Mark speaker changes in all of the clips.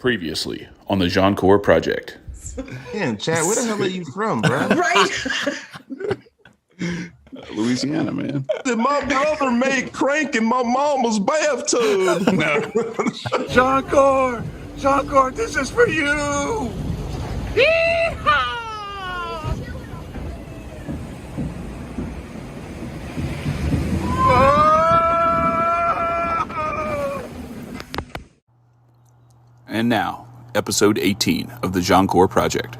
Speaker 1: Previously on the Jianchor project.
Speaker 2: Man, Chad, where the hell are you from, bro?
Speaker 3: Right?
Speaker 1: Louisiana, man.
Speaker 2: Did my brother make crank in my mama's bathtub?
Speaker 1: No.
Speaker 4: Jianchor, this is for you. Yeehaw!
Speaker 1: And now, episode 18 of the Jianchor project.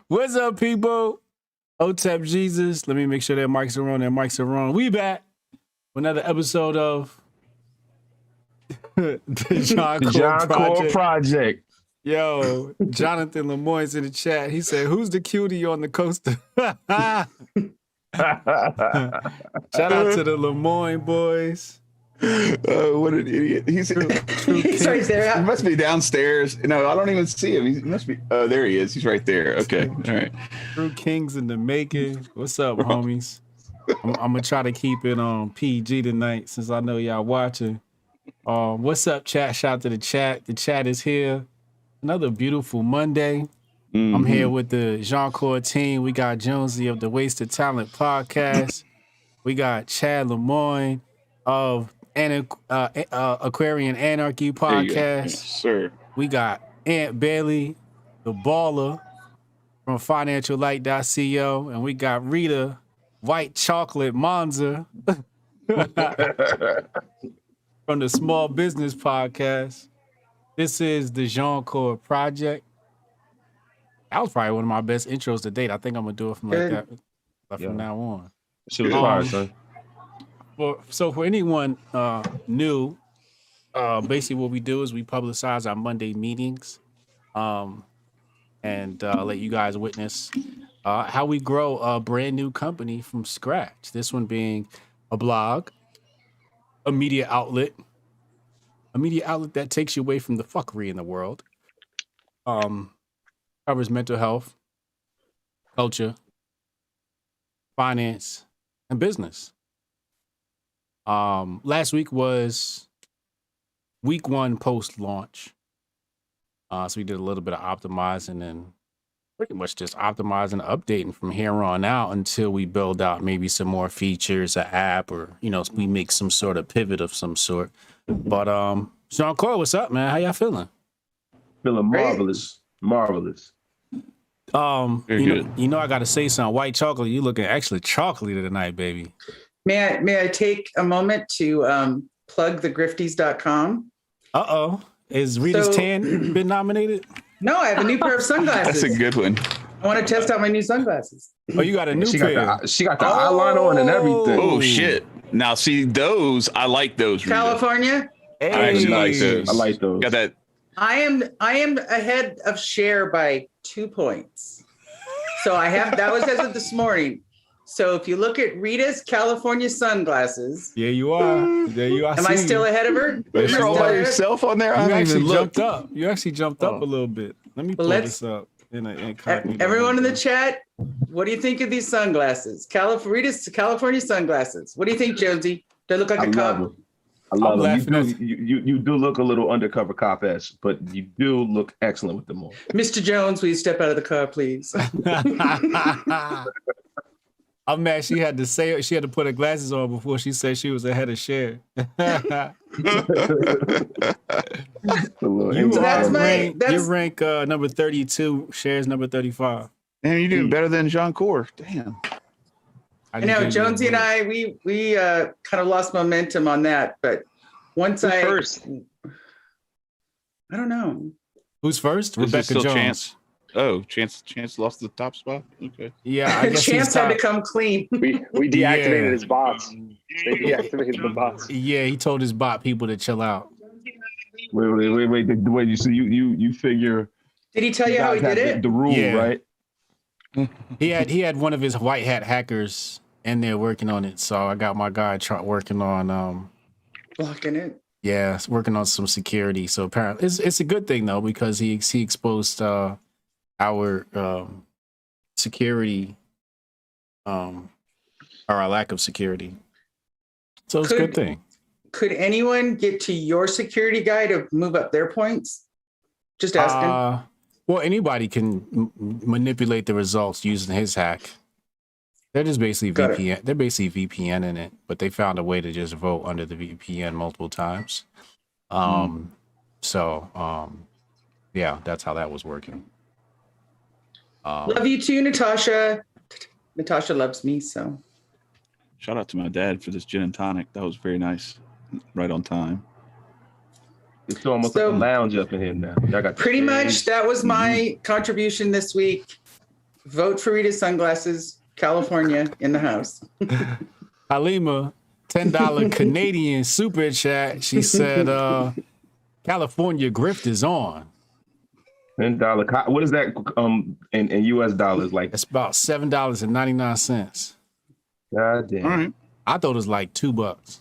Speaker 5: What's up, people? Hotep Jesus. Let me make sure their mics are on. Their mics are on. We back with another episode of the Jianchor project. Yo, Jonathan Lemoyne's in the chat. He said, "Who's the cutie on the coaster?" Shout out to the Lemoyne boys.
Speaker 1: What an idiot. He's
Speaker 3: right there.
Speaker 1: He must be downstairs. No, I don't even see him. He must be. Oh, there he is. He's right there. Okay. All right.
Speaker 5: True Kings in the making. What's up, homies? I'm going to try to keep it on PG tonight since I know y'all watching. What's up, chat? Shout out to the chat. The chat is here. Another beautiful Monday. Mm-hmm. I'm here with the Jianchor team. We got Jonesy of the Wasted Talent podcast. We got Chad Lemoyne of Aquarian Anarchy podcast.
Speaker 1: Yes, sir.
Speaker 5: We got Aunt Bailey, the baller from financiallight.co, and we got Rita, White Chocolate Monza from the Small Business Podcast. This is the Jianchor project. That was probably one of my best intros to date. I think I'm gonna do it from like that from now on.
Speaker 2: Shit was fire, son.
Speaker 5: For anyone new, basically what we do is we publicize our Monday meetings, and let you guys witness how we grow a brand new company from scratch. This one being a blog, a media outlet that takes you away from the fuckery in the world. Covers mental health, culture, finance, and business. Last week was week one post-launch. So we did a little bit of optimizing and pretty much just optimizing, updating from here on out until we build out maybe some more features, an app, or, we make some sort of pivot of some sort. But Jianchor, what's up, man? How y'all feeling?
Speaker 4: Feeling marvelous. Marvelous.
Speaker 5: I gotta say something. White Chocolate, you looking actually chocolatey tonight, baby.
Speaker 3: May I take a moment to plug the grifties.com?
Speaker 5: Is Rita's Tan been nominated?
Speaker 3: No, I have a new pair of sunglasses.
Speaker 1: That's a good one.
Speaker 3: I want to test out my new sunglasses.
Speaker 5: Oh, you got a new pair.
Speaker 4: She got the eyeliner on and everything.
Speaker 1: Oh, shit. Now, see, those, I like those, Rita.
Speaker 3: California?
Speaker 5: Hey.
Speaker 1: I actually like those.
Speaker 4: I like those.
Speaker 1: Got that.
Speaker 3: I am ahead of Cher by 2 points. So that was as of this morning. So if you look at Rita's California sunglasses.
Speaker 5: Yeah, you are. There you are.
Speaker 3: Am I still ahead of her?
Speaker 1: You're all by yourself on there?
Speaker 5: You actually jumped up. You actually jumped up a little bit. Let me pull this up.
Speaker 3: Everyone in the chat, what do you think of these sunglasses? Rita's California sunglasses. What do you think, Jonesy? Do I look like a cop?
Speaker 4: I love them. You do look a little undercover cop-esque, but you do look excellent with them on.
Speaker 3: Mr. Jones, will you step out of the car, please?
Speaker 5: I'm mad she had to put her glasses on before she said she was ahead of Cher. You rank number 32, Cher's number 35.
Speaker 1: Man, you're doing better than Jianchor. Damn.
Speaker 3: I know Jonesy and I, we kind of lost momentum on that, but once first? I don't know.
Speaker 5: Who's first? Rebecca Jones.
Speaker 1: Chance. Oh, Chance lost the top spot. Okay.
Speaker 5: Yeah, I guess
Speaker 3: Chance had to come clean.
Speaker 6: We deactivated his bots. They deactivated the bots.
Speaker 5: Yeah, he told his bot people to chill out.
Speaker 4: Wait. So you figure?
Speaker 3: Did he tell you how he did it?
Speaker 4: The rule, right?
Speaker 5: He had one of his white hat hackers in there working on it. So I got my guy working on
Speaker 3: blocking it.
Speaker 5: Yeah, working on some security. So apparently, it's a good thing though because he exposed our security or our lack of security. So it's a good thing.
Speaker 3: Could anyone get to your security guy to move up their points? Just asking.
Speaker 5: Well, anybody can manipulate the results using his hack. They're just basically VPN. They're basically VPN in it, but they found a way to just vote under the VPN multiple times. Yeah, that's how that was working.
Speaker 3: Love you too, Natasha. Natasha loves me, so.
Speaker 1: Shout out to my dad for this gin and tonic. That was very nice. Right on time.
Speaker 4: It's almost like a lounge up in here now. Y'all got
Speaker 3: pretty much that was my contribution this week. Vote for Rita's sunglasses. California in the house.
Speaker 5: Halima, $10 Canadian super chat. She said, California grift is on.
Speaker 4: $10. What is that in US dollars? Like
Speaker 5: it's about $7.99.
Speaker 4: God damn.
Speaker 5: All right. I thought it was like $2.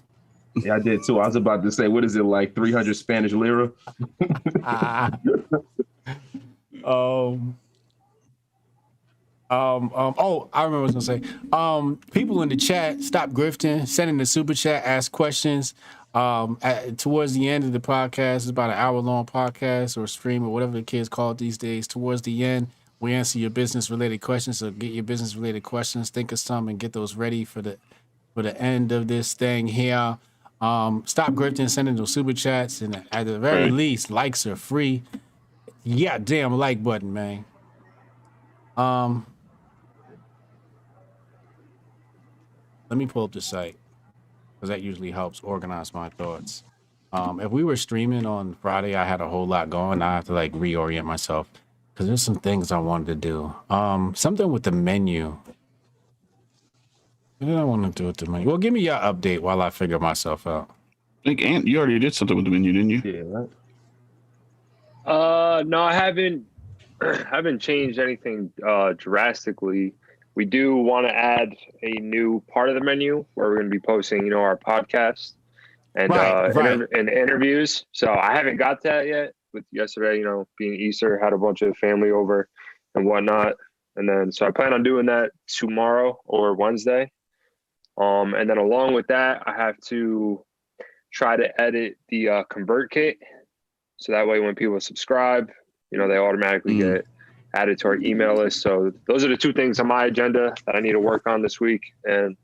Speaker 4: Yeah, I did too. I was about to say, what is it, like 300 Spanish lira?
Speaker 5: Oh, I remember what I was gonna say. People in the chat, stop grifting, send in the super chat, ask questions. Towards the end of the podcast, it's about an hour-long podcast or stream or whatever the kids call it these days. Towards the end, we answer your business-related questions. So get your business-related questions, think of some, and get those ready for the end of this thing here. Stop grifting, send in those super chats, and at the very least, likes are free. Yeah, damn like button, man. Let me pull up the site because that usually helps organize my thoughts. If we were streaming on Friday, I had a whole lot going. I have to like reorient myself because there's some things I wanted to do. Something with the menu. What did I want to do with the menu? Well, give me your update while I figure myself out.
Speaker 1: I think, Ant, you already did something with the menu, didn't you?
Speaker 4: Yeah, right.
Speaker 6: No, I haven't changed anything drastically. We do want to add a new part of the menu where we're going to be posting, our podcast and and interviews. So I haven't got that yet. With yesterday, being Easter, had a bunch of family over and whatnot, and then so I plan on doing that tomorrow or Wednesday. And then along with that, I have to try to edit the convert kit, so that way when people subscribe, they automatically get added to our email list. So those are the two things on my agenda that I need to work on this week, and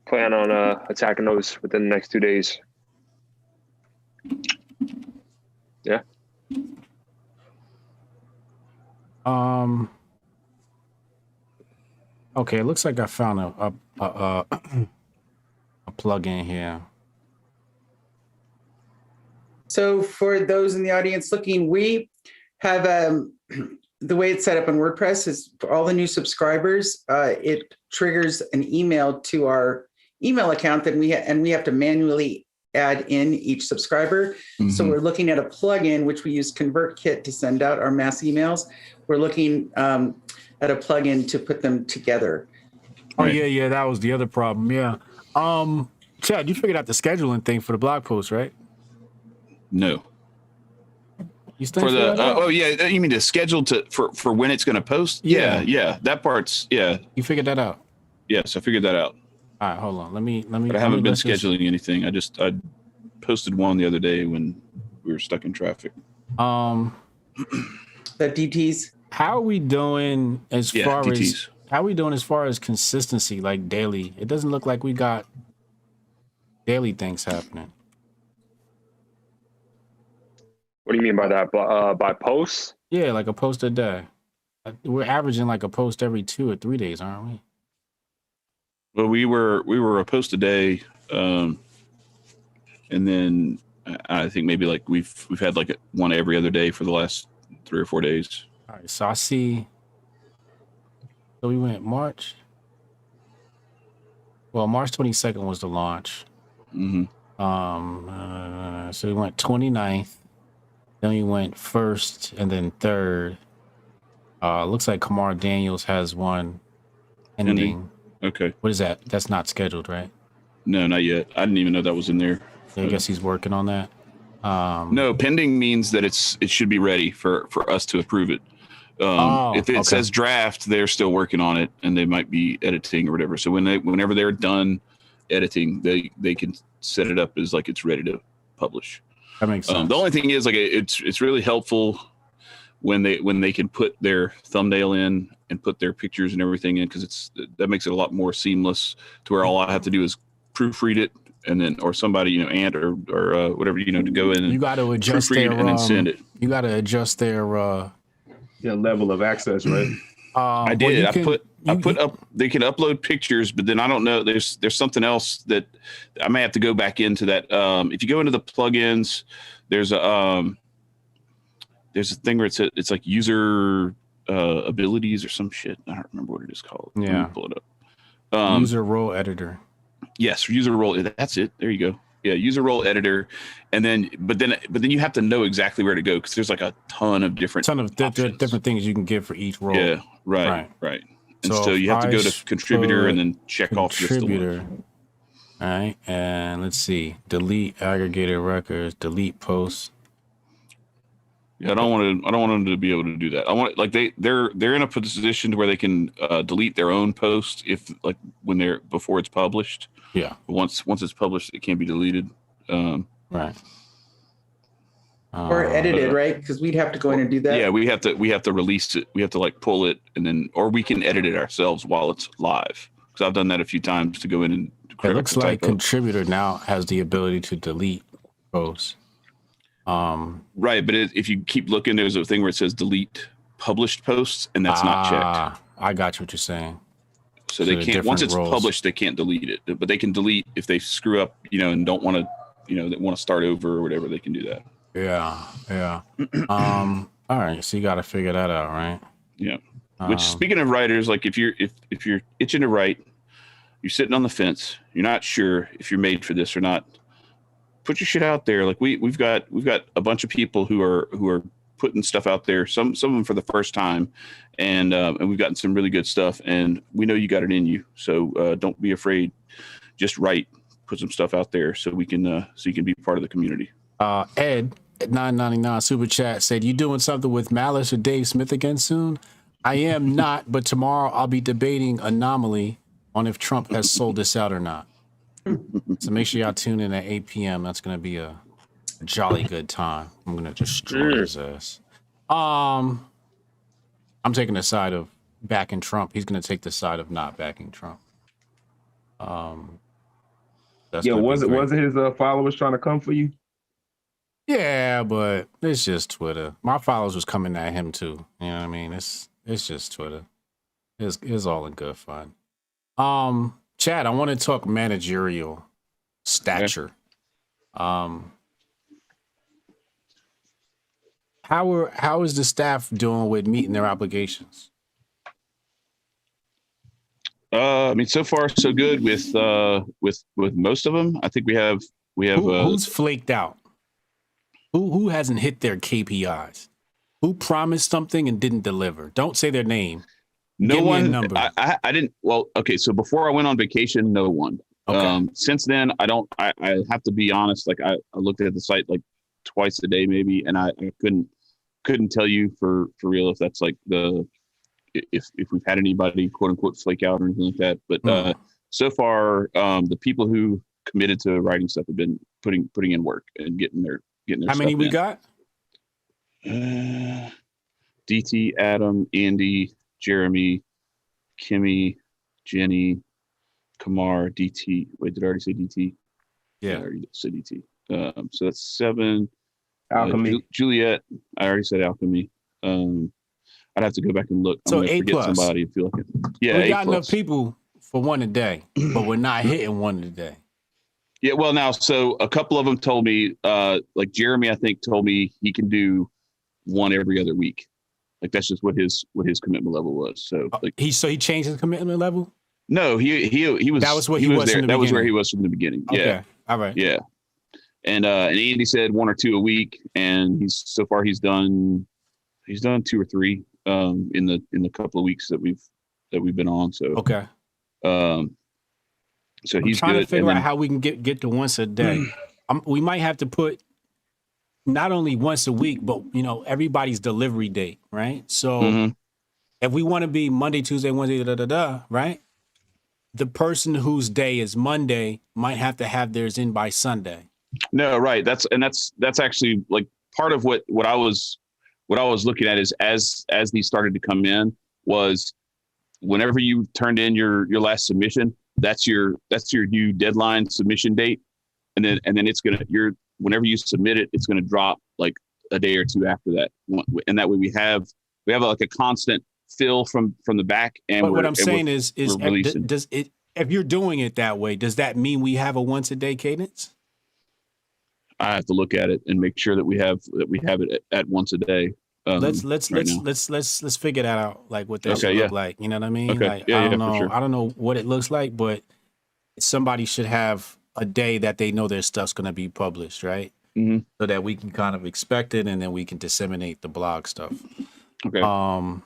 Speaker 6: plan on attacking those within the next 2 days. Yeah.
Speaker 5: Okay, it looks like I found a plug-in here.
Speaker 3: So for those in the audience looking, we have the way it's set up on WordPress is for all the new subscribers, it triggers an email to our email account that we have to manually add in each subscriber. Mm-hmm. So we're looking at a plugin, which we use ConvertKit to send out our mass emails. We're looking at a plugin to put them together.
Speaker 5: Oh, yeah, that was the other problem. Yeah. Chad, you figured out the scheduling thing for the blog post, right?
Speaker 1: No.
Speaker 5: You still
Speaker 1: for the you mean to schedule for when it's going to post? Yeah, that part's You
Speaker 5: figured that out?
Speaker 1: Yes, I figured that out.
Speaker 5: All right, hold on. Let me.
Speaker 1: But I haven't been scheduling anything. I posted one the other day when we were stuck in traffic.
Speaker 3: The DTs.
Speaker 5: How are we doing as far as consistency, like daily? It doesn't look like we got daily things happening.
Speaker 6: What do you mean by that? By posts?
Speaker 5: Yeah, like a post a day. We're averaging like a post every 2 or 3 days, aren't we?
Speaker 1: Well, we were a post a day, and then I think maybe like we've had like one every other day for the last 3 or 4 days.
Speaker 5: All right, so I see. So we went March. Well, March 22nd was the launch.
Speaker 1: Mm-hmm.
Speaker 5: So we went 29th. Then we went 1st and then 3rd. Looks like Kamar Daniels has one ending.
Speaker 1: Okay.
Speaker 5: What is that? That's not scheduled, right?
Speaker 1: No, not yet. I didn't even know that was in there.
Speaker 5: I guess he's working on that.
Speaker 1: No, pending means that it should be ready for us to approve it. If it says draft, they're still working on it, and they might be editing or whatever. So whenever they're done editing, they can set it up as like it's ready to publish.
Speaker 5: That makes sense.
Speaker 1: The only thing is, like, it's really helpful when they can put their thumbnail in and put their pictures and everything in, because that makes it a lot more seamless to where all I have to do is proofread it, and then, or somebody, Ant or whatever, to go in and
Speaker 5: you got to adjust
Speaker 1: proofread and then send it.
Speaker 5: You got to adjust their
Speaker 4: level of access, right?
Speaker 1: I did. They can upload pictures, but then I don't know. There's something else that I may have to go back into that. If you go into the plugins, there's a thing where it's like user abilities or some shit. I don't remember what it is called.
Speaker 5: Yeah.
Speaker 1: Let me pull it up.
Speaker 5: User role editor.
Speaker 1: Yes, user role. That's it. There you go. Yeah, user role editor, and then but then you have to know exactly where to go, because there's like a ton of different
Speaker 5: different things you can get for each role.
Speaker 1: Yeah, right. And so you have to go to contributor and then check off just the one.
Speaker 5: All right, and let's see: delete aggregated records, delete posts.
Speaker 1: Yeah, I don't want them to be able to do that. I want, like, they're in a position to where they can delete their own post before it's published.
Speaker 5: Yeah.
Speaker 1: But once it's published, it can't be deleted.
Speaker 5: Right.
Speaker 3: Or edited, right? Because we'd have to go in and do that.
Speaker 1: Yeah, we have to release it. We have to pull it, and then, or we can edit it ourselves while it's live. Because I've done that a few times to go in and correct.
Speaker 5: It looks like contributor now has the ability to delete posts.
Speaker 1: Right, but if you keep looking, there's a thing where it says delete published posts, and that's not checked.
Speaker 5: I got you what you're saying.
Speaker 1: So they can't, once it's published, they can't delete it, but they can delete if they screw up, and don't want to, they want to start over or whatever, they can do that.
Speaker 5: Yeah. All right, so you got to figure that out, right?
Speaker 1: Yeah. Which, speaking of writers, like if you're itching to write, you're sitting on the fence, you're not sure if you're made for this or not, put your shit out there. Like we've got a bunch of people who are putting stuff out there. Some of them for the first time, and we've gotten some really good stuff. And we know you got it in you, so don't be afraid. Just write, put some stuff out there, so we can so you can be part of the community.
Speaker 5: Ed at $9.99 super chat said, "You doing something with Malice or Dave Smith again soon?" I am not, but tomorrow I'll be debating Anomaly on if Trump has sold this out or not. So make sure y'all tune in at 8 p.m. That's going to be a jolly good time. I'm going to destroy his ass. I'm taking the side of backing Trump. He's going to take the side of not backing Trump.
Speaker 4: Was it his followers trying to come for you?
Speaker 5: Yeah, but it's just Twitter. My followers was coming at him too. You know what I mean? It's just Twitter. It's all in good fun. Chad, I want to talk managerial stature. Okay. How is the staff doing with meeting their obligations?
Speaker 1: So far so good with most of them. I think we have
Speaker 5: who's flaked out? Who hasn't hit their KPIs? Who promised something and didn't deliver? Don't say their name.
Speaker 1: No
Speaker 5: Give
Speaker 1: one.
Speaker 5: me a number.
Speaker 1: I didn't. Well, okay. So before I went on vacation, no one. Okay. Since then, I don't. I have to be honest. Like I looked at the site like twice a day, maybe, and I couldn't tell you for real if that's like if we've had anybody quote unquote flake out or anything like that. But so far, the people who committed to writing stuff have been putting in work and getting their.
Speaker 5: How many we got?
Speaker 1: DT, Adam, Andy, Jeremy, Kimmy, Jenny, Kamar, DT. Wait, did I already say DT?
Speaker 5: Yeah,
Speaker 1: I already said DT. So that's 7.
Speaker 4: Alchemy.
Speaker 1: Juliet, I already said Alchemy. I'd have to go back and look.
Speaker 5: So
Speaker 1: I'm gonna forget somebody and feel like it. Yeah,
Speaker 5: we got enough people for one a day, but we're not hitting one a day.
Speaker 1: Yeah, well, now, so a couple of them told me, like Jeremy, I think, told me he can do one every other week. Like that's just what his commitment level was. So like
Speaker 5: he changed his commitment level.
Speaker 1: No, he was.
Speaker 5: That was what he was there.
Speaker 1: That was where he was from the beginning.
Speaker 5: Okay.
Speaker 1: Yeah.
Speaker 5: All right.
Speaker 1: Yeah. And Andy said 1 or 2 a week, and he's done 2 or 3 in the couple of weeks that we've been on. So
Speaker 5: okay.
Speaker 1: So
Speaker 5: I'm
Speaker 1: he's
Speaker 5: trying
Speaker 1: good.
Speaker 5: to figure out how we can get to once a day. We might have to put not only once a week, but everybody's delivery date, right? So if we want to be Monday, Tuesday, Wednesday, right? The person whose day is Monday might have to have theirs in by Sunday.
Speaker 1: No, right. That's actually like part of what I was looking at is as these started to come in was whenever you turned in your last submission, that's your new deadline submission date. And then it's whenever you submit it, it's gonna drop like a day or two after that. And that way we have like a constant fill from the back. And
Speaker 5: but what I'm saying is does it, if you're doing it that way, does that mean we have a once a day cadence?
Speaker 1: I have to look at it and make sure that we have it at once a day.
Speaker 5: Let's figure that out. Like what that should look like. You know what I mean?
Speaker 1: Okay.
Speaker 5: Like,
Speaker 1: yeah,
Speaker 5: I don't know.
Speaker 1: For sure.
Speaker 5: I don't know what it looks like, but somebody should have a day that they know their stuff's going to be published, right?
Speaker 1: Mm-hmm.
Speaker 5: So that we can kind of expect it, and then we can disseminate the blog stuff.
Speaker 1: Okay.
Speaker 4: I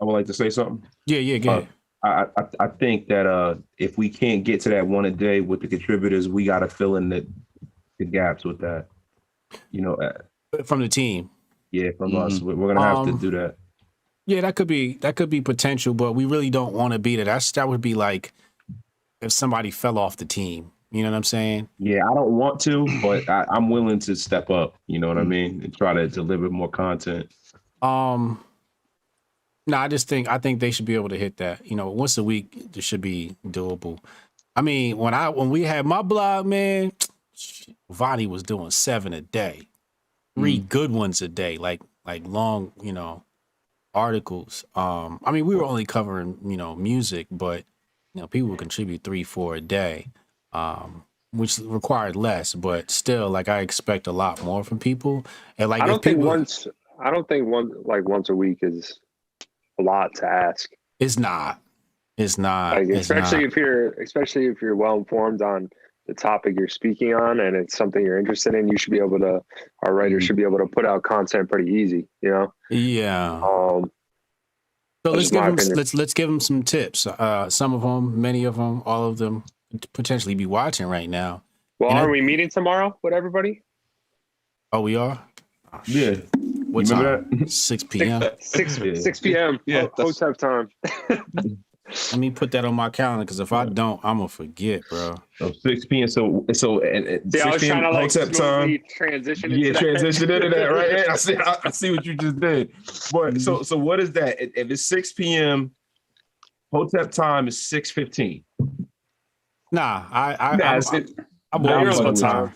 Speaker 4: would like to say something.
Speaker 5: Yeah, go ahead.
Speaker 4: I think that if we can't get to that one a day with the contributors, we got to fill in the gaps with that.
Speaker 5: From the team.
Speaker 4: Yeah, from us, we're gonna have to do that.
Speaker 5: Yeah, that could be potential, but we really don't want to be there. That would be like if somebody fell off the team. You know what I'm saying?
Speaker 4: Yeah, I don't want to, but I'm willing to step up. You know what I mean, and try to deliver more content.
Speaker 5: No, I think they should be able to hit that. Once a week, it should be doable. I mean, when we had my blog, man, Vonnie was doing 7 a day, 3 good ones a day, like long, articles. I mean, we were only covering, music, but people would contribute 3-4 a day, which required less, but still, like I expect a lot more from people. And like,
Speaker 6: I don't think once a week is a lot to ask.
Speaker 5: It's not.
Speaker 6: Like, especially if you're well informed on the topic you're speaking on and it's something you're interested in, our writers should be able to put out content pretty easy,
Speaker 5: Yeah. So let's give them some tips. Some of them, many of them, all of them could potentially be watching right now.
Speaker 6: Well, are we meeting tomorrow with everybody?
Speaker 5: Oh, we are? Oh,
Speaker 4: yeah.
Speaker 5: What time? 6 p.m.
Speaker 6: 6 p.m.
Speaker 1: Yeah,
Speaker 6: Hotep time.
Speaker 5: Let me put that on my calendar because if I don't, I'm gonna forget, bro.
Speaker 4: So 6 p.m. So
Speaker 6: I was trying to
Speaker 4: Hotep time.
Speaker 6: Transition.
Speaker 4: Transition into that, right? I see what you just did. But so what is that? If it's 6 p.m., Hotep time is 6:15.
Speaker 5: Nah, I'm always on time.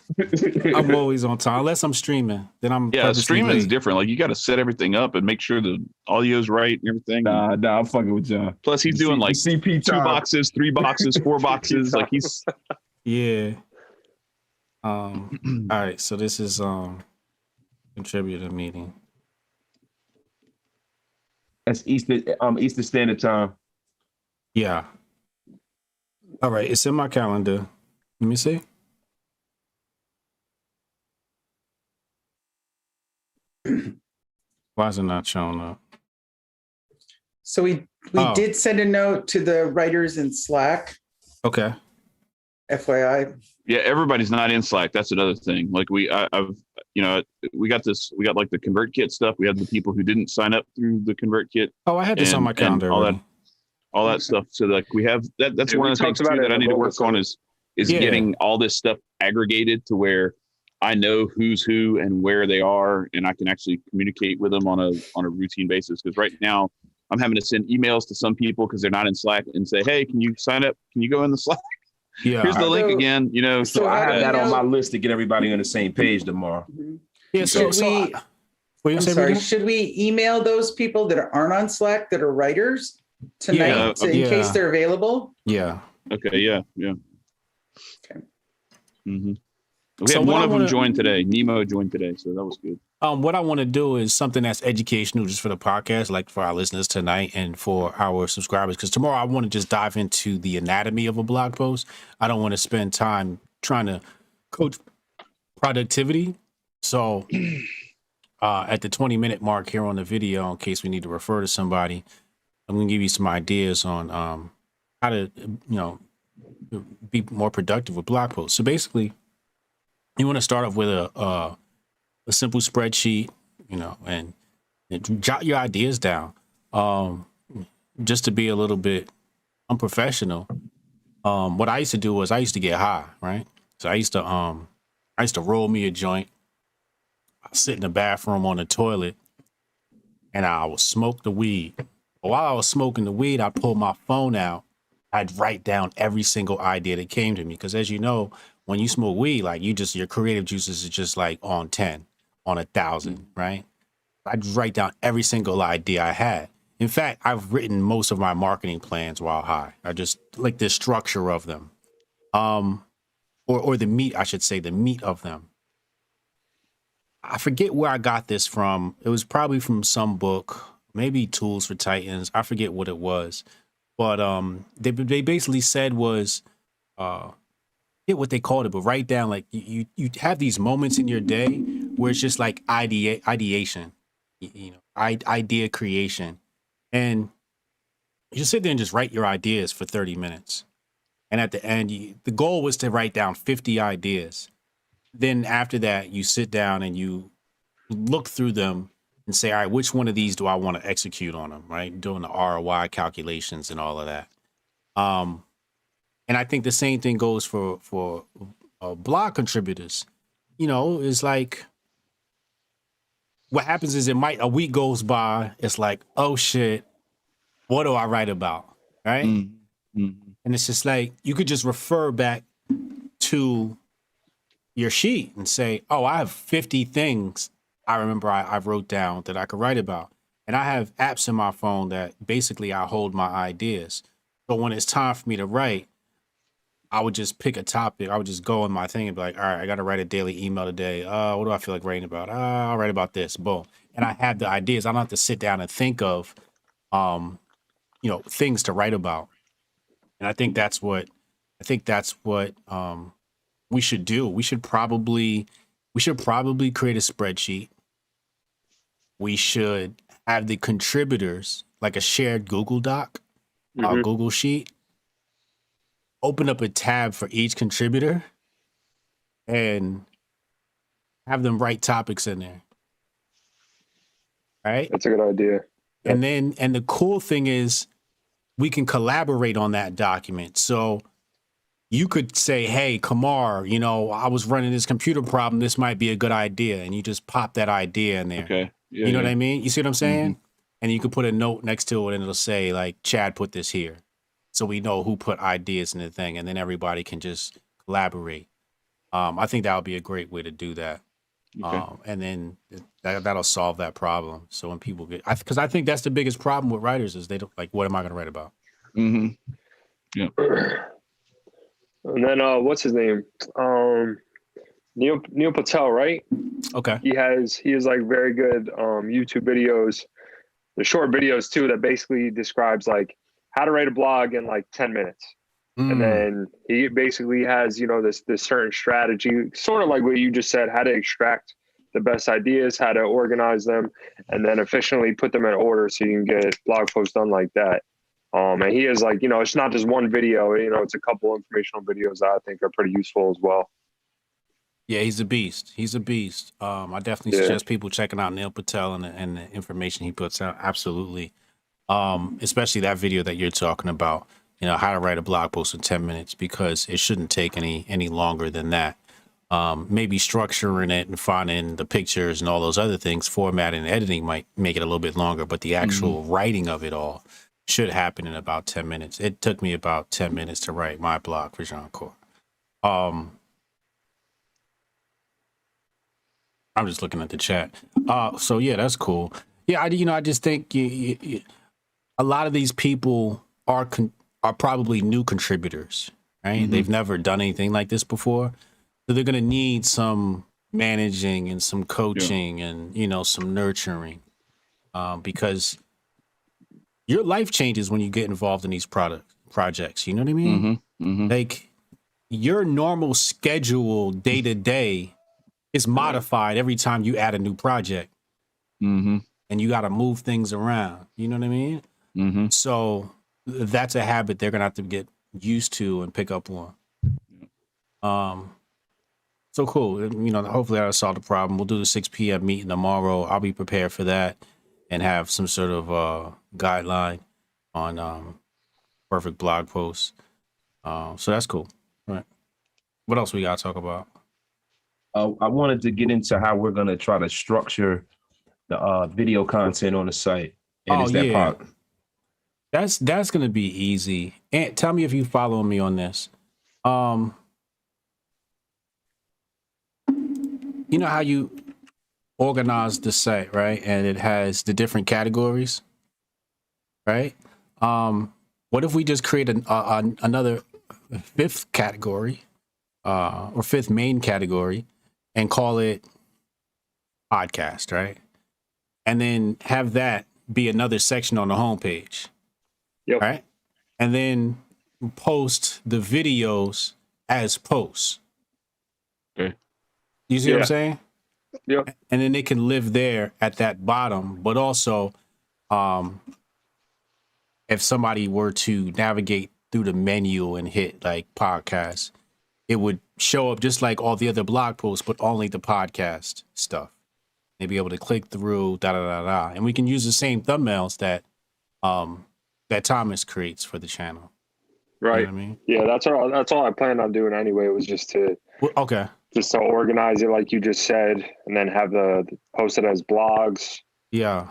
Speaker 5: I'm always on time unless I'm streaming. Then I'm
Speaker 1: streaming is different. Like you got to set everything up and make sure the audio's right and everything.
Speaker 4: Nah, I'm fucking with John.
Speaker 1: Plus he's doing like
Speaker 4: CP
Speaker 1: 2 boxes, 3 boxes, 4 boxes. Like he's
Speaker 5: all right. So this is contributor meeting.
Speaker 4: That's Eastern Standard Time.
Speaker 5: Yeah. All right. It's in my calendar. Let me see. Why is it not showing up?
Speaker 3: So we did send a note to the writers in Slack.
Speaker 5: Okay.
Speaker 3: FYI.
Speaker 1: Yeah, everybody's not in Slack. That's another thing. Like we got like the ConvertKit stuff. We had the people who didn't sign up through the ConvertKit.
Speaker 5: Oh, I had this on my calendar.
Speaker 1: All that stuff. So like we have that. That's one of the things too that I need to work on is getting all this stuff aggregated to where I know who's who and where they are, and I can actually communicate with them on a routine basis. Because right now I'm having to send emails to some people because they're not in Slack and say, "Hey, can you sign up? Can you go in the Slack?
Speaker 5: Yeah,
Speaker 1: here's the link again."
Speaker 4: So I have that on my list to get everybody on the same page tomorrow.
Speaker 5: Yeah.
Speaker 3: Should we email those people that aren't on Slack that are writers tonight in case they're available?
Speaker 5: Yeah.
Speaker 1: Okay. Yeah.
Speaker 3: Okay.
Speaker 1: Mm-hmm. We had one of them join today. Nemo joined today, so that was good.
Speaker 5: What I want to do is something that's educational just for the podcast, like for our listeners tonight and for our subscribers. Because tomorrow I want to just dive into the anatomy of a blog post. I don't want to spend time trying to coach productivity. So at the 20-minute mark here on the video, in case we need to refer to somebody, I'm going to give you some ideas on how to, be more productive with blog posts. So basically, you want to start off with a a simple spreadsheet, you know, and jot your ideas down. Just to be a little bit unprofessional. What I used to do was I used to get high, right? So I used to roll me a joint. I'd sit in the bathroom on the toilet and I would smoke the weed. But while I was smoking the weed, I'd pull my phone out. I'd write down every single idea that came to me. Because as you know, when you smoke weed, like your creative juices is just like on 10, on 1,000, right? I'd write down every single idea I had. In fact, I've written most of my marketing plans while high. I just like the structure of them. Or the meat, I should say, the meat of them. I forget where I got this from. It was probably from some book, maybe Tools for Titans. I forget what it was. But they basically said was, I forget what they called it, but write down, like, you have these moments in your day where it's just like ideation, you know, idea creation. And you just sit there and just write your ideas for 30 minutes. And at the end, the goal was to write down 50 ideas. Then after that, you sit down and you look through them and say, all right, which one of these do I want to execute on them, right? Doing the ROI calculations and all of that. And I think the same thing goes for blog contributors. You know, it's like, what happens is a week goes by, it's like, oh shit, what do I write about, right? Mm-hmm. And it's just like, you could just refer back to your sheet and say, oh, I have 50 things I remember I wrote down that I could write about. And I have apps in my phone that basically I hold my ideas. So when it's time for me to write, I would just pick a topic. I would just go on my thing and be like, all right, I got to write a daily email today. What do I feel like writing about? I'll write about this. Boom. And I have the ideas. I don't have to sit down and think of, things to write about. And I think that's what we should do. We should probably create a spreadsheet. We should have the contributors, like a shared Google Doc, Google Sheet. Open up a tab for each contributor and have them write topics in there. Right?
Speaker 6: That's a good idea.
Speaker 5: And the cool thing is we can collaborate on that document. So you could say, hey, Kamar, I was running this computer problem. This might be a good idea. And you just pop that idea in there.
Speaker 1: Okay. Yeah,
Speaker 5: you know what I mean? You see what I'm saying? Mm-hmm. And you could put a note next to it and it'll say, like, Chad put this here. So we know who put ideas in the thing. And then everybody can just collaborate. I think that would be a great way to do that. Okay. And then that'll solve that problem. So when people because I think that's the biggest problem with writers is they don't like, what am I going to write about?
Speaker 1: Mm-hmm. Yeah.
Speaker 6: And then what's his name? Neil Patel, right?
Speaker 5: Okay.
Speaker 6: He has like very good YouTube videos, the short videos too, that basically describes like how to write a blog in like 10 minutes. And then he basically has, this certain strategy, sort of like what you just said, how to extract the best ideas, how to organize them, and then efficiently put them in order so you can get blog posts done like that. And he is like, it's not just one video, it's a couple informational videos that I think are pretty useful as well.
Speaker 5: Yeah, he's a beast. I definitely suggest people checking out Neil Patel and the information he puts out. Absolutely. Especially that video that you're talking about. How to write a blog post in 10 minutes, because it shouldn't take any longer than that. Maybe structuring it and finding the pictures and all those other things, formatting and editing might make it a little bit longer, but the actual writing of it all should happen in about 10 minutes. It took me about 10 minutes to write my blog for Jianchor. I'm just looking at the chat. So yeah, that's cool. Yeah, I just think a lot of these people are probably new contributors, right? Mm-hmm. They've never done anything like this before. So they're going to need some managing and some coaching and, some nurturing, because your life changes when you get involved in these projects. You know what I mean? Mm-hmm. Mm-hmm. Like your normal schedule day to day is modified every time you add a new project. Mm-hmm. And you got to move things around. You know what I mean? Mm-hmm. So that's a habit they're going to have to get used to and pick up on. So cool. You know, hopefully that'll solve the problem. We'll do the 6 p.m. meeting tomorrow. I'll be prepared for that and have some sort of guideline on perfect blog posts. So that's cool. All right. What else we got to talk about?
Speaker 4: I wanted to get into how we're going to try to structure the video content on the site. And is that part?
Speaker 5: That's going to be easy. And tell me if you follow me on this. You know how you organize the site, right? And it has the different categories, right? What if we just create another fifth category or fifth main category and call it podcast, right? And then have that be another section on the homepage.
Speaker 6: Yep.
Speaker 5: Right? And then post the videos as posts.
Speaker 1: Okay.
Speaker 5: You see what I'm saying?
Speaker 6: Yep.
Speaker 5: And then they can live there at that bottom, but also if somebody were to navigate through the menu and hit like podcast, it would show up just like all the other blog posts, but only the podcast stuff. They'd be able to click through, and we can use the same thumbnails that Thomas creates for the channel.
Speaker 6: Right.
Speaker 5: You know what I mean?
Speaker 6: Yeah, that's all I planned on doing anyway, was just to organize it like you just said, and then have the post it as blogs.
Speaker 5: Yeah.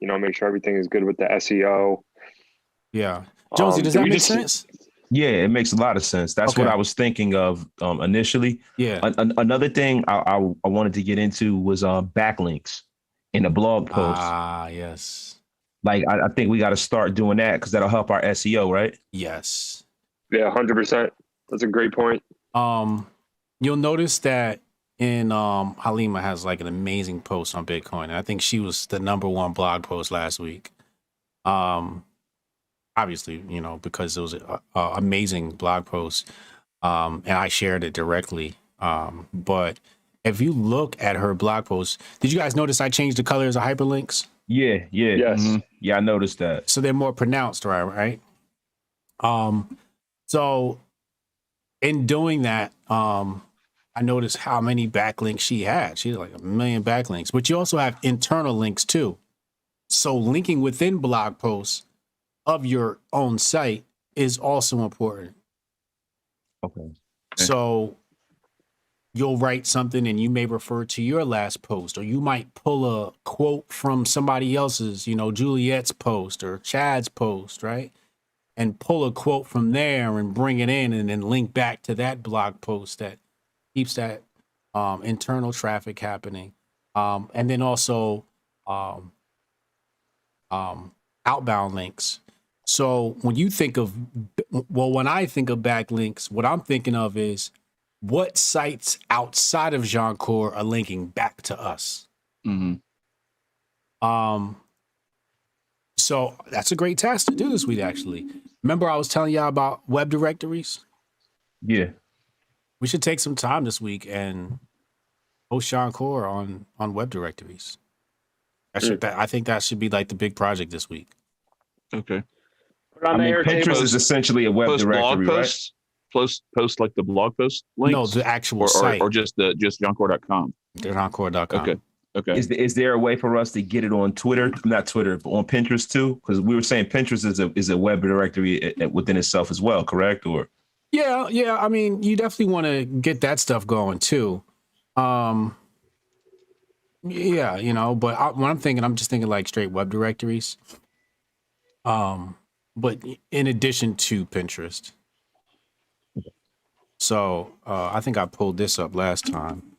Speaker 6: Make sure everything is good with the SEO.
Speaker 5: Yeah. Jonesy, does that make sense?
Speaker 4: Yeah, it makes a lot of sense. That's what I was thinking of initially.
Speaker 5: Yeah.
Speaker 4: Another thing I wanted to get into was backlinks in the blog post.
Speaker 5: Ah, yes.
Speaker 4: Like I think we got to start doing that because that'll help our SEO, right?
Speaker 5: Yes.
Speaker 6: Yeah, 100%. That's a great point.
Speaker 5: You'll notice that in Halima has like an amazing post on Bitcoin. And I think she was the #1 blog post last week. Obviously, because it was an amazing blog post, and I shared it directly. But if you look at her blog post, did you guys notice I changed the colors of hyperlinks?
Speaker 4: Yeah.
Speaker 6: Yes.
Speaker 4: Mm-hmm. Yeah, I noticed that.
Speaker 5: So they're more pronounced, right? So in doing that, I noticed how many backlinks she had. She had like 1 million backlinks, but you also have internal links too. So linking within blog posts of your own site is also important.
Speaker 4: Okay.
Speaker 5: So you'll write something and you may refer to your last post, or you might pull a quote from somebody else's, Juliet's post or Chad's post, right? And pull a quote from there and bring it in and then link back to that blog post that keeps that internal traffic happening. And then also outbound links. So when I think of backlinks, what I'm thinking of is what sites outside of Jianchor are linking back to us.
Speaker 1: Mm-hmm.
Speaker 5: So that's a great task to do this week, actually. Remember I was telling y'all about web directories?
Speaker 4: Yeah.
Speaker 5: We should take some time this week and post Jianchor on web directories. I think that should be like the big project this week.
Speaker 1: Okay.
Speaker 4: Pinterest is essentially a web directory, right?
Speaker 1: Post like the blog post links?
Speaker 5: No, the actual site.
Speaker 1: Or just Jianchor.com.
Speaker 5: Jianchor.com.
Speaker 1: Okay.
Speaker 4: Is there a way for us to get it on Twitter? Not Twitter, but on Pinterest too? Because we were saying Pinterest is a web directory within itself as well, correct? Or
Speaker 5: yeah. I mean, you definitely want to get that stuff going too. But when I'm thinking, I'm just thinking like straight web directories. But in addition to Pinterest. So I think I pulled this up last time.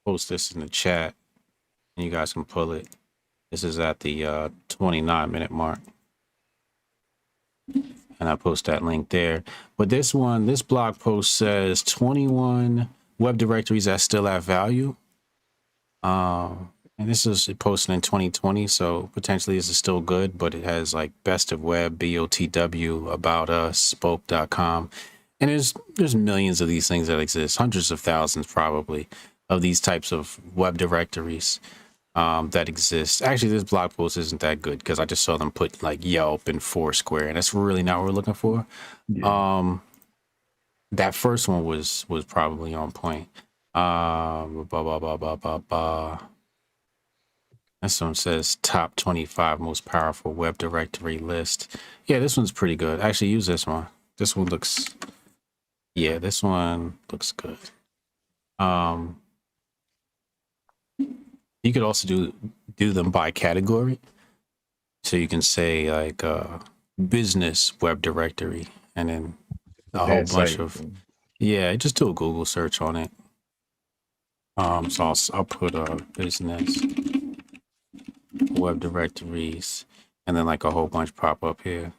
Speaker 5: Post this in the chat and you guys can pull it. This is at the 29-minute mark. And I post that link there. But this blog post says 21 web directories that still have value. And this is posted in 2020, so potentially this is still good, but it has like Best of Web, BOTW, About Us, Spoke.com. And there's millions of these things that exist, hundreds of thousands probably of these types of web directories that exist. Actually, this blog post isn't that good because I just saw them put like Yelp and Foursquare, and that's really not what we're looking for. Yeah. That first one was probably on point. This one says top 25 most powerful web directory list. Yeah, this one's pretty good. Actually, use this one. This one looks, yeah, this one looks good. You could also do them by category. So you can say like business web directory, and then a whole bunch of, yeah, just do a Google search on it. So I'll put business web directories, and then like a whole bunch pop up here.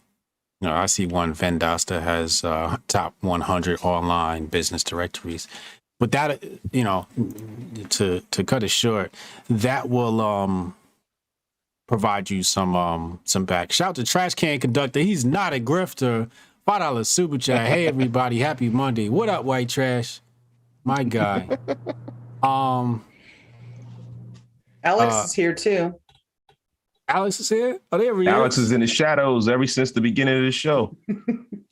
Speaker 5: You know, I see one Vendasta has top 100 online business directories, but that, you know, to cut it short, that will provide you some back. Shout out to Trash Can Conductor. He's not a grifter. $5 super chat. Hey everybody, happy Monday. What up, White Trash? My guy.
Speaker 3: Alex is here too.
Speaker 5: Alex is here? Oh, there he
Speaker 4: Alex is in the shadows ever since the beginning of the show.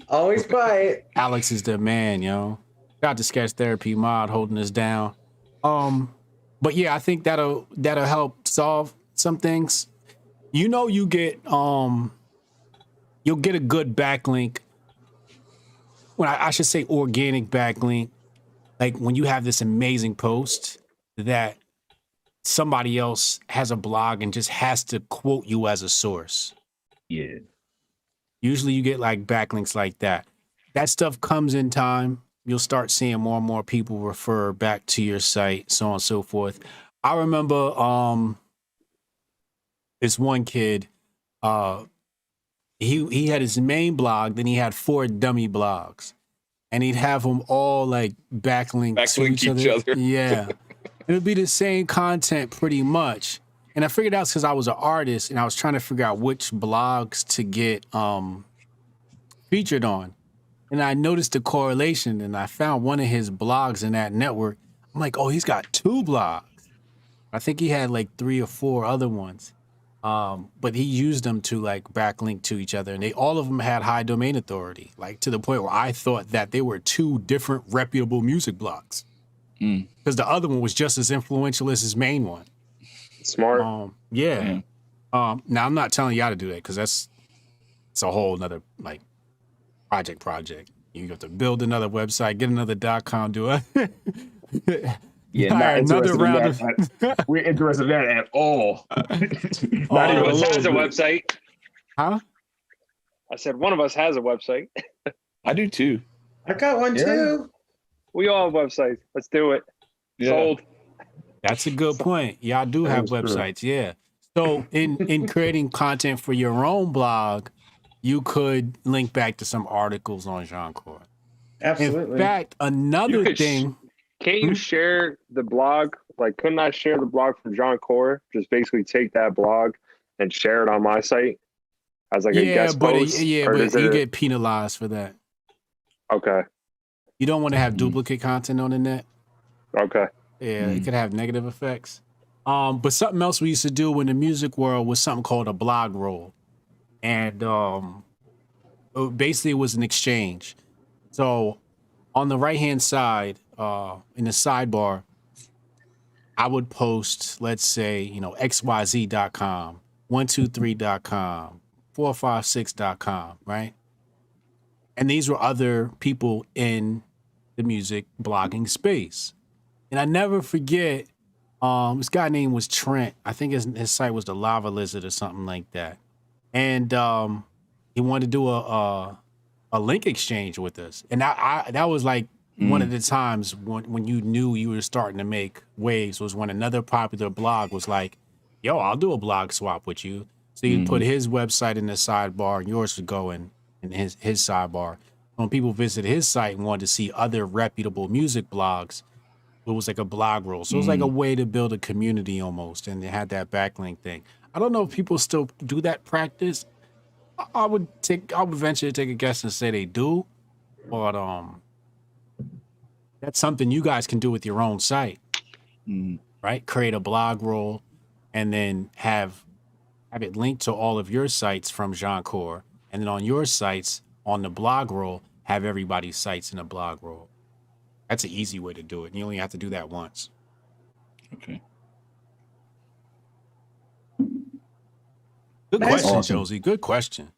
Speaker 3: Always quiet.
Speaker 5: Alex is the man, yo. Got the sketch therapy mod holding us down. But yeah, I think that'll help solve some things. You know, you'll get a good backlink. Well, I should say organic backlink. Like when you have this amazing post that somebody else has a blog and just has to quote you as a source.
Speaker 4: Yeah.
Speaker 5: Usually you get like backlinks like that. That stuff comes in time. You'll start seeing more and more people refer back to your site, so on and so forth. I remember this one kid, he had his main blog, then he had 4 dummy blogs. And he'd have them all like backlink to each other. Yeah. It would be the same content pretty much. And I figured out because I was an artist and I was trying to figure out which blogs to get featured on. And I noticed the correlation and I found one of his blogs in that network. I'm like, oh, he's got 2 blogs. I think he had like 3 or 4 other ones. But he used them to like backlink to each other. And all of them had high domain authority, like to the point where I thought that they were 2 different reputable music blogs. Because the other one was just as influential as his main one.
Speaker 6: Smart.
Speaker 5: Yeah. Now I'm not telling y'all to do that because it's a whole nother like project. You have to build another website, get another .com, do it.
Speaker 4: Yeah, not
Speaker 5: another round
Speaker 4: we're interested in that at all.
Speaker 6: One of us has a website.
Speaker 5: Huh?
Speaker 6: I said one of us has a website.
Speaker 1: I do too.
Speaker 3: I got one too.
Speaker 6: We all have websites. Let's do it.
Speaker 1: Yeah.
Speaker 6: Sold.
Speaker 5: That's a good point. Y'all do have websites, yeah. So in creating content for your own blog, you could link back to some articles on Jianchor.
Speaker 3: Absolutely.
Speaker 5: In fact, another thing.
Speaker 6: Can't you share the blog? Like, couldn't I share the blog from Jianchor? Just basically take that blog and share it on my site as like a guest post?
Speaker 5: But you get penalized for that.
Speaker 6: Okay.
Speaker 5: You don't want to have duplicate content on the net.
Speaker 6: Okay.
Speaker 5: Yeah, it could have negative effects. But something else we used to do in the music world was something called a blog roll. And basically it was an exchange. So on the right-hand side, in the sidebar, I would post, let's say, xyz.com, 123.com, 456.com, right? And these were other people in the music blogging space. And I never forget, this guy name was Trent. I think his site was the Lava Lizard or something like that. And he wanted to do a link exchange with us. And that was like one of the times when you knew you were starting to make waves, was when another popular blog was like, yo, I'll do a blog swap with you. So you put his website in the sidebar and yours would go in his sidebar. When people visited his site and wanted to see other reputable music blogs, it was like a blog roll. So it was like a way to build a community almost, and they had that backlink thing. I don't know if people still do that practice. I would venture to take a guess and say they do, but that's something you guys can do with your own site, right? Create a blog roll, and then have it linked to all of your sites from Jianchor, and then on your sites on the blog roll have everybody's sites in a blog roll. That's an easy way to do it. You only have to do that once.
Speaker 1: Okay.
Speaker 5: Good
Speaker 3: Nice.
Speaker 5: question,
Speaker 4: Awesome.
Speaker 5: Josie. Good question.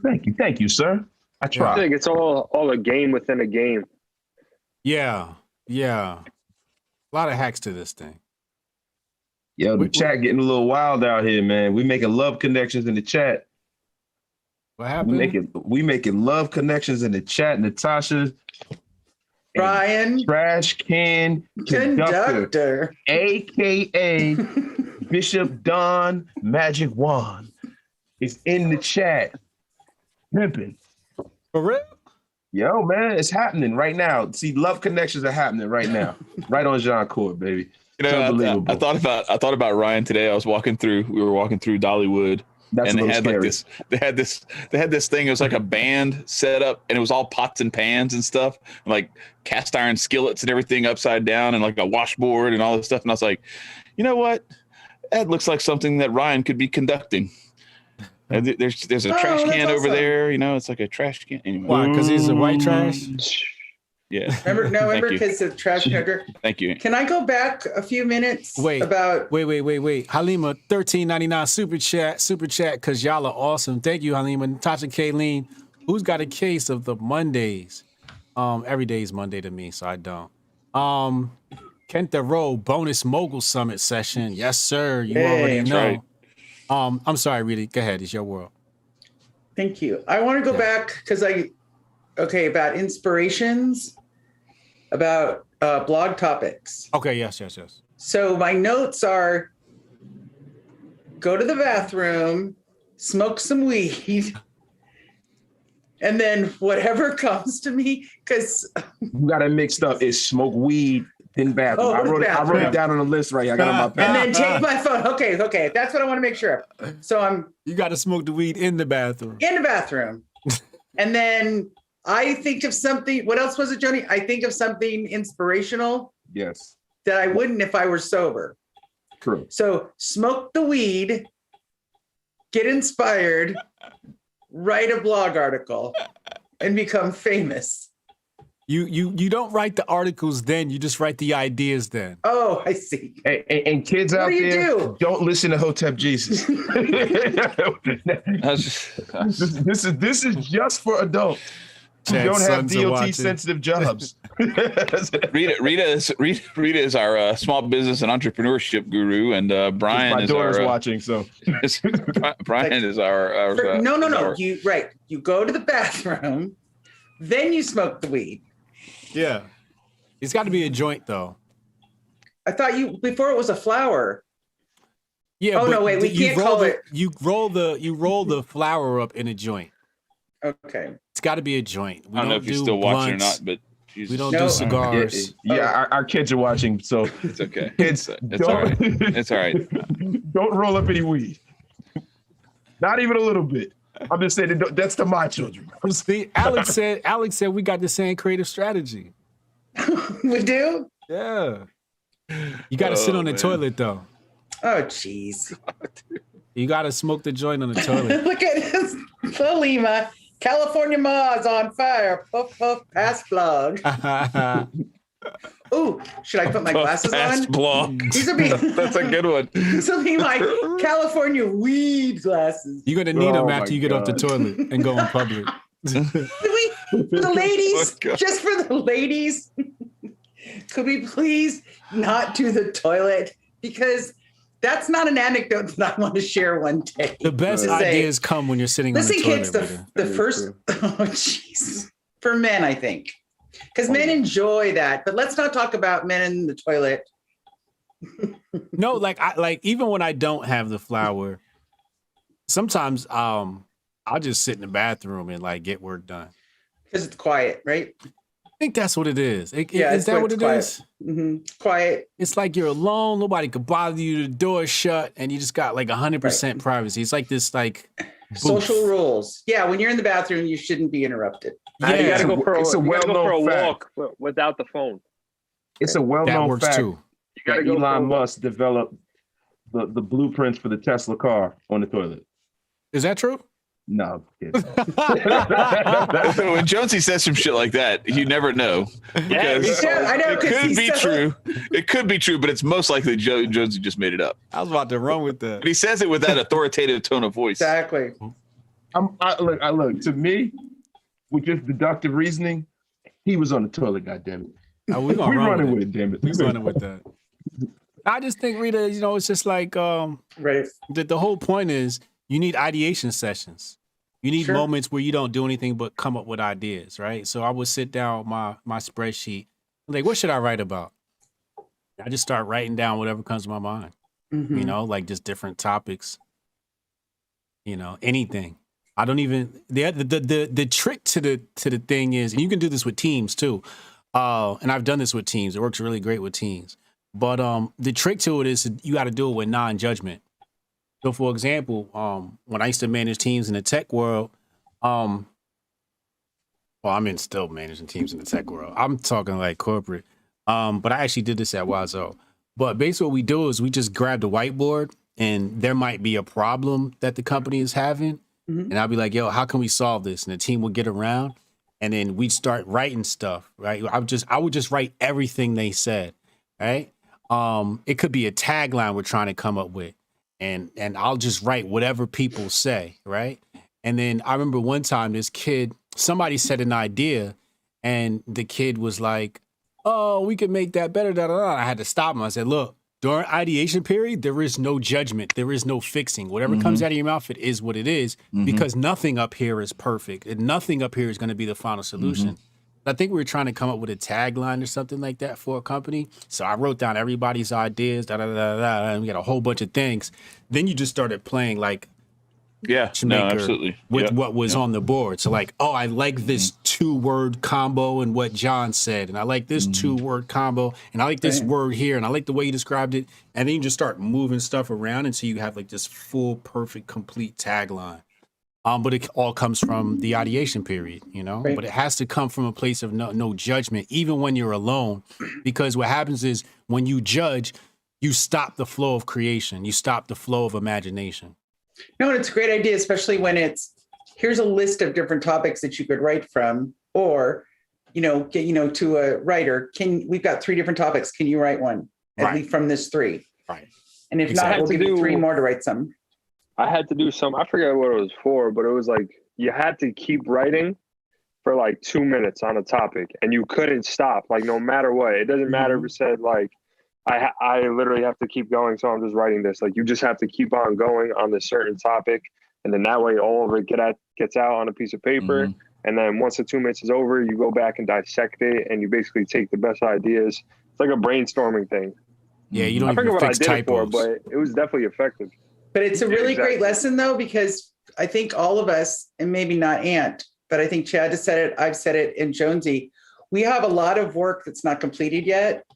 Speaker 4: Thank you, sir. I
Speaker 6: I
Speaker 4: tried.
Speaker 6: think it's all a game within a game.
Speaker 5: Yeah. A lot of hacks to this thing.
Speaker 4: Yo, the chat getting a little wild out here, man. We making love connections in the chat.
Speaker 5: What happened?
Speaker 4: We making love connections in the chat. Natasha,
Speaker 3: Brian,
Speaker 4: Trash Can Conductor,
Speaker 3: conductor.
Speaker 4: aka Bishop Don Magic Wand, is in the chat. Pimping.
Speaker 5: For real?
Speaker 4: Yo, man, it's happening right now. See, love connections are happening right now. Right on Jianchor, baby.
Speaker 1: You
Speaker 4: It's
Speaker 1: know,
Speaker 4: unbelievable.
Speaker 1: I thought about Ryan today. We were walking through Dollywood,
Speaker 4: That's
Speaker 1: and
Speaker 4: a little scary.
Speaker 1: they had this thing. It was like a band set up, and it was all pots and pans and stuff, like cast iron skillets and everything upside down, and like a washboard and all this stuff. And I was like, you know what? That looks like something that Ryan could be conducting. And there's a trash
Speaker 3: that's
Speaker 1: can over
Speaker 3: awesome.
Speaker 1: there. You know, it's like a trash can. Anyway.
Speaker 5: Why? Because he's a white trash?
Speaker 1: Yeah.
Speaker 3: Remember
Speaker 1: Thank you.
Speaker 3: because of trash conductor.
Speaker 1: Thank you.
Speaker 3: Can I go back a few minutes?
Speaker 5: Wait.
Speaker 3: About
Speaker 5: Wait. Halima, $13.99 super chat, because y'all are awesome. Thank you, Halima. Natasha Kayleen, who's got a case of the Mondays? Every day is Monday to me, so I don't. Kenta Rowe, bonus mogul summit session. Yes, sir. You already
Speaker 3: that's
Speaker 5: know.
Speaker 1: right.
Speaker 5: I'm sorry, Rita. Go ahead. It's your world.
Speaker 3: Thank you. I want to go back because about inspirations, about blog topics.
Speaker 5: Okay, yes.
Speaker 3: So my notes are go to the bathroom, smoke some weed, and then whatever comes to me, because
Speaker 4: You got it mixed up. It's smoke weed in bathroom.
Speaker 3: Oh,
Speaker 4: I wrote
Speaker 3: bathroom.
Speaker 4: it down on the list right here. I got it on my pad.
Speaker 3: and then take my phone. Okay. That's what I want to make sure of. So I'm
Speaker 5: You got to smoke the weed in the bathroom.
Speaker 3: in the bathroom. And then I think of something. What else was it, Joni? I think of something inspirational
Speaker 4: Yes,
Speaker 3: that I wouldn't if I were sober.
Speaker 4: true.
Speaker 3: So smoke the weed, get inspired, write a blog article, and become famous.
Speaker 5: You don't write the articles then, you just write the ideas then.
Speaker 3: Oh, I see.
Speaker 4: And kids
Speaker 3: What
Speaker 4: out
Speaker 3: do you
Speaker 4: there,
Speaker 3: do?
Speaker 4: don't listen to Hotep Jesus. this is just for adults who
Speaker 5: Chad's
Speaker 4: don't have
Speaker 5: sons are
Speaker 4: DOT
Speaker 5: watching.
Speaker 4: sensitive jobs.
Speaker 1: Rita is our small business and entrepreneurship guru, and Brian
Speaker 4: My
Speaker 1: is
Speaker 4: daughter's
Speaker 1: our
Speaker 4: watching, so
Speaker 1: Brian is our
Speaker 3: No. You go to the bathroom, then you smoke the weed.
Speaker 5: Yeah. It's got to be a joint though.
Speaker 3: I thought before it was a flower.
Speaker 5: Yeah.
Speaker 3: Oh,
Speaker 5: but
Speaker 3: no, wait, we
Speaker 5: you
Speaker 3: can't
Speaker 5: roll
Speaker 3: call
Speaker 5: the,
Speaker 3: it-
Speaker 5: You roll the flour up in a joint.
Speaker 3: Okay.
Speaker 5: It's got to be a joint. We
Speaker 1: I don't know if you're
Speaker 5: do
Speaker 1: still watching or
Speaker 5: blunts.
Speaker 1: not, but Jesus.
Speaker 5: We don't
Speaker 3: No.
Speaker 5: do cigars.
Speaker 4: our kids are watching, so
Speaker 1: It's okay.
Speaker 4: kids,
Speaker 1: It's all right. It's all right.
Speaker 4: don't roll up any weed. Not even a little bit. I'm just saying that's to my children.
Speaker 5: See, Alex said we got the same creative strategy.
Speaker 3: We do?
Speaker 5: Yeah. You got to sit on the
Speaker 1: man.
Speaker 5: toilet though.
Speaker 3: Oh, jeez.
Speaker 5: You got to smoke the joint on the toilet.
Speaker 3: Look at this. Lima. California Mars on fire. Puff, puff, pass plug. Ooh, should I put my glasses
Speaker 1: Past
Speaker 3: on?
Speaker 1: block.
Speaker 3: These will be
Speaker 1: That's a good one.
Speaker 3: these will be my California weed glasses.
Speaker 5: You're going to need them
Speaker 4: Oh,
Speaker 5: after
Speaker 4: my
Speaker 5: you get off the
Speaker 4: God.
Speaker 5: toilet and go in public.
Speaker 3: For the ladies,
Speaker 1: Oh, God.
Speaker 3: just for the ladies, could we please not do the toilet? Because that's not an anecdote that I want to share one day.
Speaker 5: The best
Speaker 3: To say,
Speaker 5: ideas come when you're sitting
Speaker 3: listen,
Speaker 5: on the toilet.
Speaker 3: kids,
Speaker 5: Rita.
Speaker 3: the first, oh, jeez. For men, I think. Because men enjoy that. But let's not talk about men in the toilet.
Speaker 5: No, like even when I don't have the flour, sometimes I'll just sit in the bathroom and like get work done.
Speaker 3: Because it's quiet, right?
Speaker 5: I think that's what it is. Is
Speaker 3: it's
Speaker 5: that what
Speaker 3: it's
Speaker 5: it
Speaker 3: quiet.
Speaker 5: is?
Speaker 3: Mm-hmm. Quiet.
Speaker 5: It's like you're alone, nobody could bother you, the door is shut, and you just got like 100% privacy. It's like this like booth.
Speaker 3: Social rules. Yeah, when you're in the bathroom, you shouldn't be interrupted.
Speaker 5: Yeah,
Speaker 6: You gotta go for
Speaker 4: It's a
Speaker 6: you gotta go for a
Speaker 4: well-known fact.
Speaker 6: walk without the phone.
Speaker 4: It's a
Speaker 5: that
Speaker 4: well-known
Speaker 5: works
Speaker 4: fact
Speaker 5: too.
Speaker 6: You gotta
Speaker 4: that
Speaker 6: go for a
Speaker 4: Elon
Speaker 6: walk.
Speaker 4: Musk developed the blueprints for the Tesla car on the toilet.
Speaker 5: Is that true?
Speaker 4: No, I'm kidding.
Speaker 1: When Jonesy says some shit like that, you never know. Because
Speaker 3: I know,
Speaker 1: it
Speaker 3: 'cause
Speaker 1: could
Speaker 3: he's
Speaker 1: be
Speaker 3: so-
Speaker 1: true. It could be true, but it's most likely Jonesy just made it up.
Speaker 5: I was about to run with that.
Speaker 1: But he says it with that authoritative tone of voice.
Speaker 3: Exactly.
Speaker 4: I look. To me, with just deductive reasoning, he was on the toilet. Goddamn it!
Speaker 5: We're
Speaker 4: We're running with it. Damn it!
Speaker 5: We're running with that. I just think, Rita, it's just like
Speaker 3: Right.
Speaker 5: the whole point is you need ideation sessions. You need
Speaker 3: Sure.
Speaker 5: moments where you don't do anything but come up with ideas, right? So I would sit down my spreadsheet, like, what should I write about? I just start writing down whatever comes to my mind.
Speaker 3: Mhm.
Speaker 5: Like just different topics. Anything. I don't even the trick to the thing is, and you can do this with teams too. And I've done this with teams. It works really great with teams. But the trick to it is you got to do it with non-judgment. So, for example, when I used to manage teams in the tech world, well, I'm still managing teams in the tech world. I'm talking like corporate. But I actually did this at Wazo. But basically what we do is we just grab the whiteboard and there might be a problem that the company is having.
Speaker 3: Mhm.
Speaker 5: And I'll be like, yo, how can we solve this? And the team will get around and then we'd start writing stuff, right? I would just write everything they said, right? It could be a tagline we're trying to come up with. And I'll just write whatever people say, right? And then I remember one time somebody said an idea and the kid was like, oh, we could make that better. Da, da, da. I had to stop him. I said, look, during ideation period, there is no judgment. There is no fixing. Whatever comes out of your mouth, it is what it is, because nothing up here is perfect. And nothing up here is going to be the final solution. I think we were trying to come up with a tagline or something like that for a company. So I wrote down everybody's ideas, and we got a whole bunch of things. Then you just started playing like
Speaker 1: absolutely.
Speaker 5: with what was on the board. So like, oh, I like this 2-word combo and what John said, and I like this 2-word combo, and I like this word here, and I like the way you described it. And then you just start moving stuff around until you have like this full, perfect, complete tagline. But it all comes from the ideation period,
Speaker 3: Right.
Speaker 5: But it has to come from a place of no judgment, even when you're alone, because what happens is when you judge, you stop the flow of creation. You stop the flow of imagination.
Speaker 3: No, and it's a great idea, especially when here's a list of different topics that you could write from, or, to a writer, we've got 3 different topics. Can you write one at least from this 3?
Speaker 5: Right.
Speaker 3: And if
Speaker 5: Exactly.
Speaker 3: not, we'll give you 3 more to write some.
Speaker 6: I had to do some, I forget what it was for, but it was like you had to keep writing for like 2 minutes on a topic and you couldn't stop, like no matter what. It doesn't matter if it said like, I literally have to keep going, so I'm just writing this. Like you just have to keep on going on this certain topic, and then that way all of it gets out on a piece of paper. And then once the 2 minutes is over, you go back and dissect it, and you basically take the best ideas. It's like a brainstorming thing.
Speaker 5: Yeah, you don't
Speaker 6: I forget
Speaker 5: even
Speaker 6: what I
Speaker 5: fix
Speaker 6: did
Speaker 5: typos.
Speaker 6: it for, but it was definitely effective.
Speaker 3: But it's a really
Speaker 6: Exactly.
Speaker 3: great lesson, though, because I think all of us, and maybe not Ant, but I think Chad has said it, I've said it, and Jonesy, we have a lot of work that's not completed yet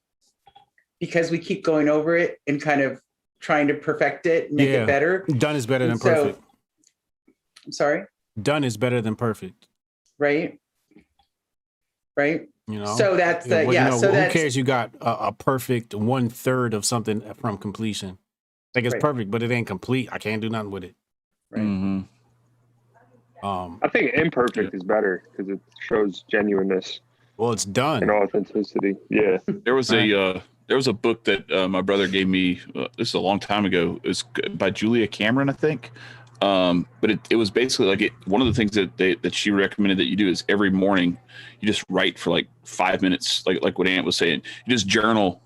Speaker 3: because we keep going over it and kind of trying to perfect it, make it better.
Speaker 5: Done is better than
Speaker 3: And so-
Speaker 5: perfect.
Speaker 3: I'm sorry?
Speaker 5: Done is better than perfect.
Speaker 3: Right? Right?
Speaker 5: You know.
Speaker 3: So that's the, so
Speaker 5: who
Speaker 3: that's,
Speaker 5: cares? You got a perfect 1/3 of something from completion. Like it's
Speaker 3: Right.
Speaker 5: perfect, but it ain't complete. I can't do nothing with it.
Speaker 3: right.
Speaker 6: I think imperfect is better because it shows genuineness
Speaker 5: Well, it's done.
Speaker 6: and authenticity. Yeah.
Speaker 1: There was a book that my brother gave me. This is a long time ago. It was by Julia Cameron, I think. But it was basically like one of the things that she recommended that you do is every morning you just write for like 5 minutes, like what Ant was saying. You just journal,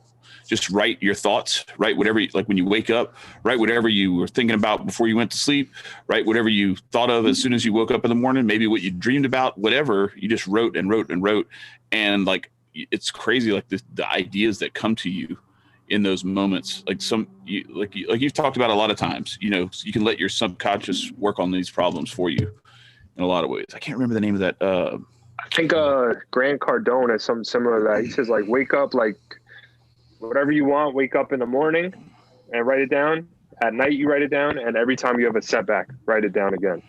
Speaker 1: just write your thoughts, write whatever, like when you wake up, write whatever you were thinking about before you went to sleep, write whatever you thought of as soon as you woke up in the morning, maybe what you dreamed about, whatever. You just wrote and wrote and wrote. And like, it's crazy, like the ideas that come to you in those moments, like you've talked about a lot of times, you can let your subconscious work on these problems for you in a lot of ways. I can't remember the name of that.
Speaker 6: I think Grant Cardone has something similar to that. He says like, wake up, like whatever you want, wake up in the morning and write it down. At night, you write it down. And every time you have a setback, write it down again.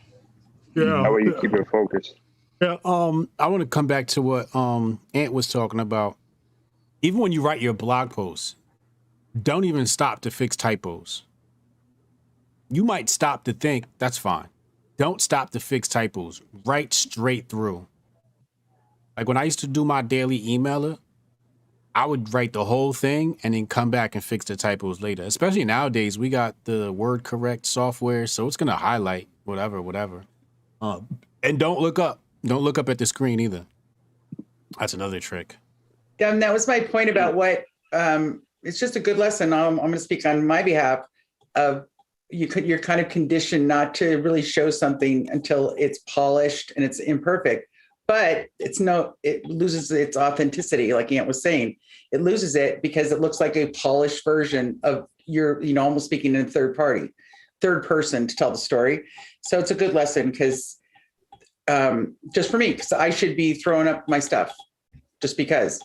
Speaker 5: Yeah.
Speaker 6: That way you keep it focused.
Speaker 5: Yeah. I want to come back to what Ant was talking about. Even when you write your blog posts, don't even stop to fix typos. You might stop to think, that's fine. don't stop to fix typos. Write straight through. Like when I used to do my daily emailer, I would write the whole thing and then come back and fix the typos later. Especially nowadays, we got the word correct software, so it's gonna highlight whatever. And don't look up. Don't look up at the screen either. That's another trick.
Speaker 3: That was my point about what. It's just a good lesson. I'm going to speak on my behalf. Of you're kind of conditioned not to really show something until it's polished and it's imperfect. But it loses its authenticity, like Ant was saying. It loses it because it looks like a polished version of your, almost speaking in third person to tell the story. So it's a good lesson because just for me, because I should be throwing up my stuff just because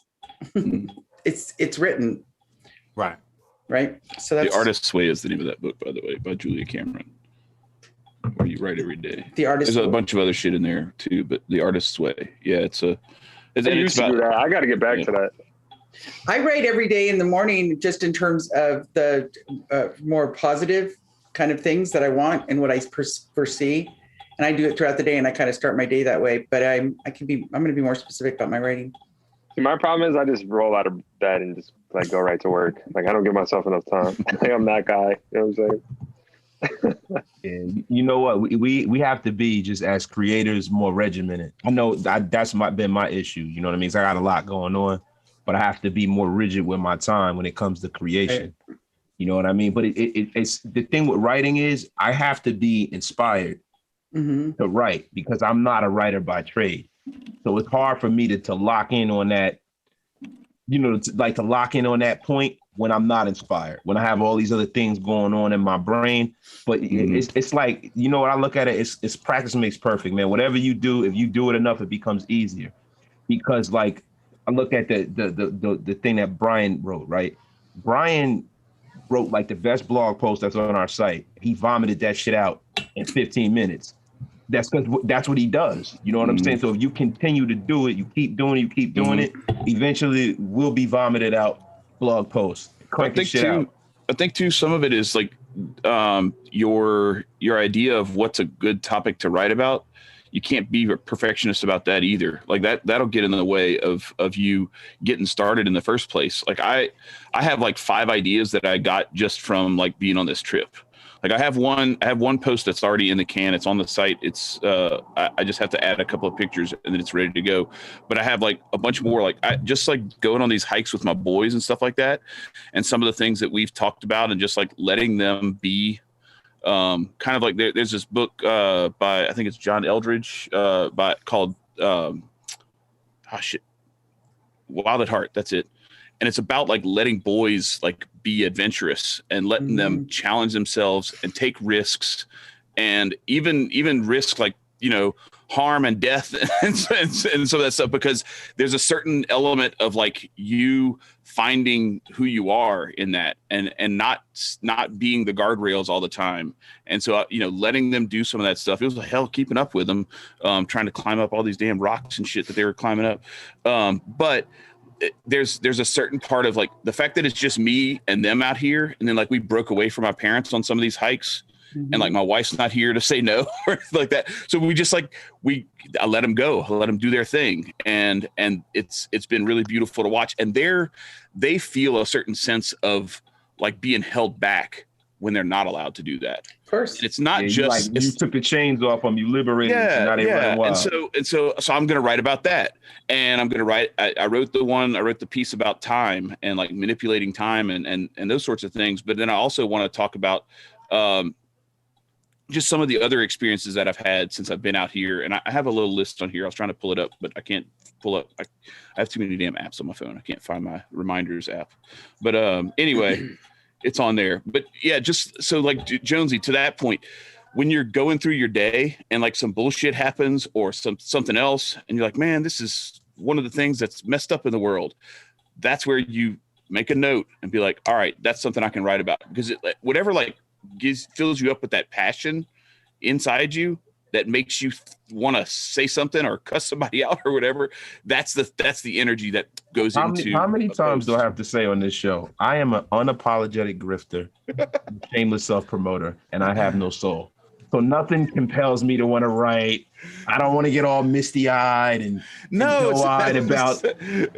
Speaker 3: it's written. Right. So that's
Speaker 1: The Artist's Way is the name of that book, by the way, by Julia Cameron. Where you write every day.
Speaker 3: The Artist's
Speaker 1: There's a bunch of other shit in there too, but The Artist's Way. Yeah, it's
Speaker 6: I used to do that. I got to get back to that.
Speaker 3: I write every day in the morning, just in terms of the more positive kind of things that I want and what I foresee, and I do it throughout the day, and I kind of start my day that way. But I'm going to be more specific about my writing.
Speaker 6: See, my problem is I just roll out of bed and just like go right to work. Like I don't give myself enough time. Like I'm that guy. You know what I'm saying?
Speaker 4: And you know what? We have to be, just as creators, more regimented. I know that's been my issue. You know what I mean? 'Cause I got a lot going on, but I have to be more rigid with my time when it comes to creation. You know what I mean? But it's the thing with writing is I have to be inspired to write because I'm not a writer by trade. So it's hard for me to lock in on that, to lock in on that point when I'm not inspired, when I have all these other things going on in my brain. But it's like, what I look at it, it's practice makes perfect, man. Whatever you do, if you do it enough, it becomes easier. Because like, I look at the thing that Brian wrote, right? Brian wrote like the best blog post that's on our site. He vomited that shit out in 15 minutes. That's because that's what he does. You know what I'm saying? So if you continue to do it, you keep doing it, eventually it will be vomited out blog posts.
Speaker 1: I think too, some of it is like your idea of what's a good topic to write about. You can't be a perfectionist about that either. Like that'll get in the way of you getting started in the first place. Like I have like 5 ideas that I got just from like being on this trip. Like I have one post that's already in the can. It's on the site. It's I just have to add a couple of pictures and then it's ready to go. But I have like a bunch more, like I just like going on these hikes with my boys and stuff like that. And some of the things that we've talked about and just like letting them be kind of like there's this book by, I think it's John Eldridge called Wild at Heart. That's it. And it's about like letting boys like be adventurous and letting them challenge themselves and take risks and even risk like, harm and death and some of that stuff, because there's a certain element of like you finding who you are in that and not being the guardrails all the time. And so, letting them do some of that stuff, it was like hell keeping up with them, trying to climb up all these damn rocks and shit that they were climbing up. But there's a certain part of like the fact that it's just me and them out here. And then like we broke away from our parents on some of these hikes and like my wife's not here to say no or like that. So we just like, I let them go, I let them do their thing. And it's been really beautiful to watch. And they feel a certain sense of like being held back when they're not allowed to do that.
Speaker 3: Of course.
Speaker 1: And it's not just
Speaker 4: you took the chains off them, you liberated them, now they running wild.
Speaker 1: And so I'm going to write about that. And I'm going to write, I wrote the piece about time and like manipulating time and those sorts of things. But then I also want to talk about just some of the other experiences that I've had since I've been out here. And I have a little list on here. I was trying to pull it up, but I can't pull up. I have too many damn apps on my phone. I can't find my reminders app. But anyway, it's on there. But yeah, just so like Jonesy, to that point, when you're going through your day and like some bullshit happens or something else, and you're like, man, this is one of the things that's messed up in the world. That's where you make a note and be like, all right, that's something I can write about, because whatever like fills you up with that passion inside you that makes you want to say something or cuss somebody out or whatever. That's the energy that goes into.
Speaker 4: How many times do I have to say on this show? I am an unapologetic grifter, shameless self-promoter, and I have no soul. So nothing compels me to want to write. I don't want to get all misty-eyed and doe-eyed about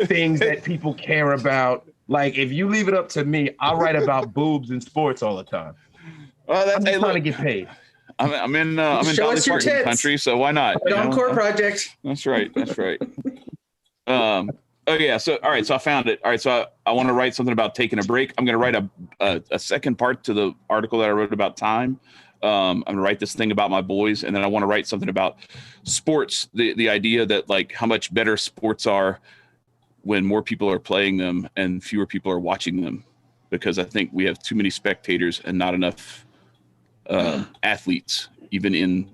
Speaker 4: things that people care about. Like, if you leave it up to me, I'll write about boobs and sports all the time.
Speaker 1: Well,
Speaker 4: I'm just trying to get paid.
Speaker 1: I'm in Dolly Parton country, so why not?
Speaker 3: Encore project.
Speaker 1: That's right. That's right. Oh yeah. So all right. So I found it. All right. So I want to write something about taking a break. I'm going to write a second part to the article that I wrote about time. I'm going to write this thing about my boys, and then I want to write something about sports. The idea that like how much better sports are when more people are playing them and fewer people are watching them, because I think we have too many spectators and not enough athletes, even in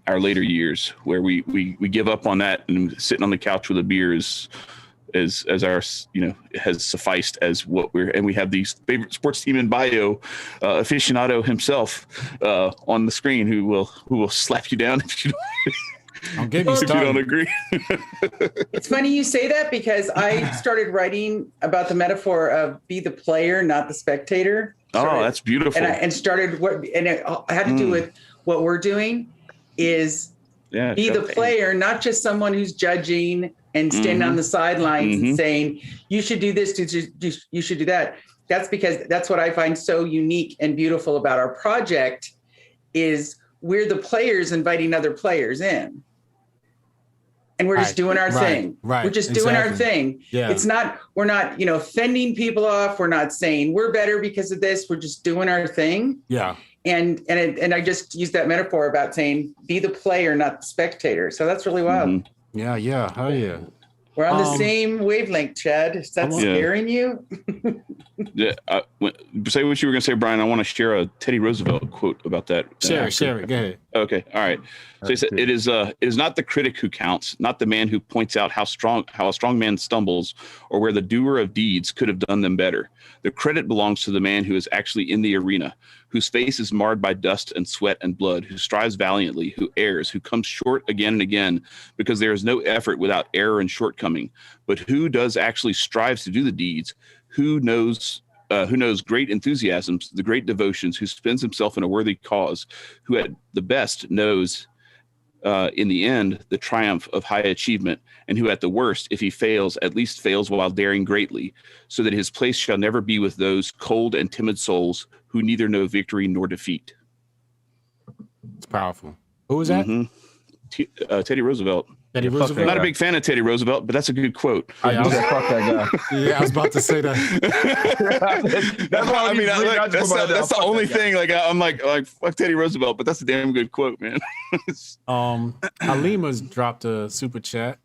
Speaker 1: our later years, where we give up on that, and sitting on the couch with a beer is our, has sufficed as what and we have the favorite sports team in bio aficionado himself on the screen who will slap you down if you don't agree.
Speaker 3: It's funny you say that, because I started writing about the metaphor of be the player, not the spectator.
Speaker 1: That's beautiful.
Speaker 3: And it had to do with what we're doing is be the player, not just someone who's judging and standing on the sidelines and saying, you should do this, you should do that. That's because that's what I find so unique and beautiful about our project is we're the players inviting other players in. And we're just doing our thing.
Speaker 5: Right.
Speaker 3: We're just doing our thing.
Speaker 5: Yeah.
Speaker 3: We're not, fending people off. We're not saying we're better because of this. We're just doing our thing.
Speaker 5: Yeah.
Speaker 3: And I just used that metaphor about saying, be the player, not the spectator. So that's really wild.
Speaker 5: Yeah. Oh yeah.
Speaker 3: We're on the same wavelength, Chad. Is that scaring you?
Speaker 1: Yeah. Say what you were going to say, Brian. I want to share a Teddy Roosevelt quote about that.
Speaker 5: Share it. Go ahead.
Speaker 1: Okay. All right. So he said, it is not the critic who counts, not the man who points out how a strong man stumbles or where the doer of deeds could have done them better. The credit belongs to the man who is actually in the arena, whose face is marred by dust and sweat and blood, who strives valiantly, who errs, who comes short again and again, because there is no effort without error and shortcoming, but who does actually strives to do the deeds, who knows great enthusiasms, the great devotions, who spends himself in a worthy cause, who at the best knows in the end the triumph of high achievement, and who at the worst, if he fails, at least fails while daring greatly, so that his place shall never be with those cold and timid souls who neither know victory nor defeat.
Speaker 5: It's powerful. Who was that?
Speaker 1: Teddy Roosevelt.
Speaker 5: Teddy Roosevelt.
Speaker 1: I'm not a big fan of Teddy Roosevelt, but that's a good quote.
Speaker 4: Fuck that guy.
Speaker 5: Yeah, I was about to say that.
Speaker 1: That's the only thing. Like I'm like fuck Teddy Roosevelt, but that's a damn good quote, man.
Speaker 5: Halima's dropped a super chat.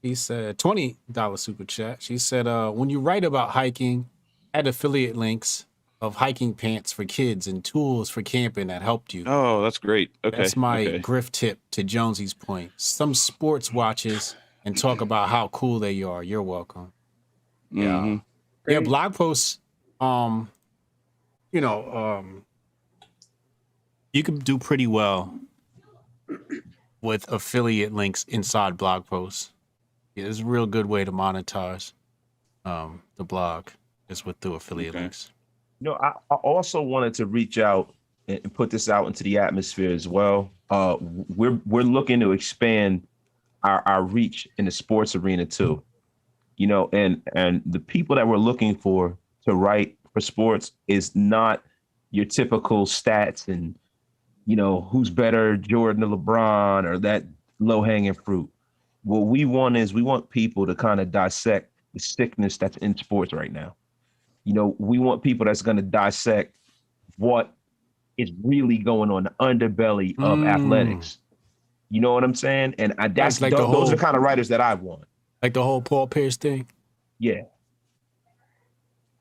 Speaker 5: He said $20 super chat. She said, when you write about hiking, add affiliate links of hiking pants for kids and tools for camping that helped you.
Speaker 1: Oh, that's great. Okay.
Speaker 5: That's my grift tip to Jonesy's point. Some sports watches and talk about how cool they are. You're welcome. Yeah. Yeah, blog posts, you can do pretty well with affiliate links inside blog posts. Yeah, it's a real good way to monetize the blog is through affiliate links.
Speaker 4: I also wanted to reach out and put this out into the atmosphere as well. We're looking to expand our reach in the sports arena too. And the people that we're looking for to write for sports is not your typical stats and who's better, Jordan or LeBron, or that low-hanging fruit. What we want people to kind of dissect the sickness that's in sports right now. We want people that's going to dissect what is really going on, the underbelly of athletics. You know what I'm saying? And those are the kind of writers that I want.
Speaker 5: Like the whole Paul Pierce thing?
Speaker 4: Yeah.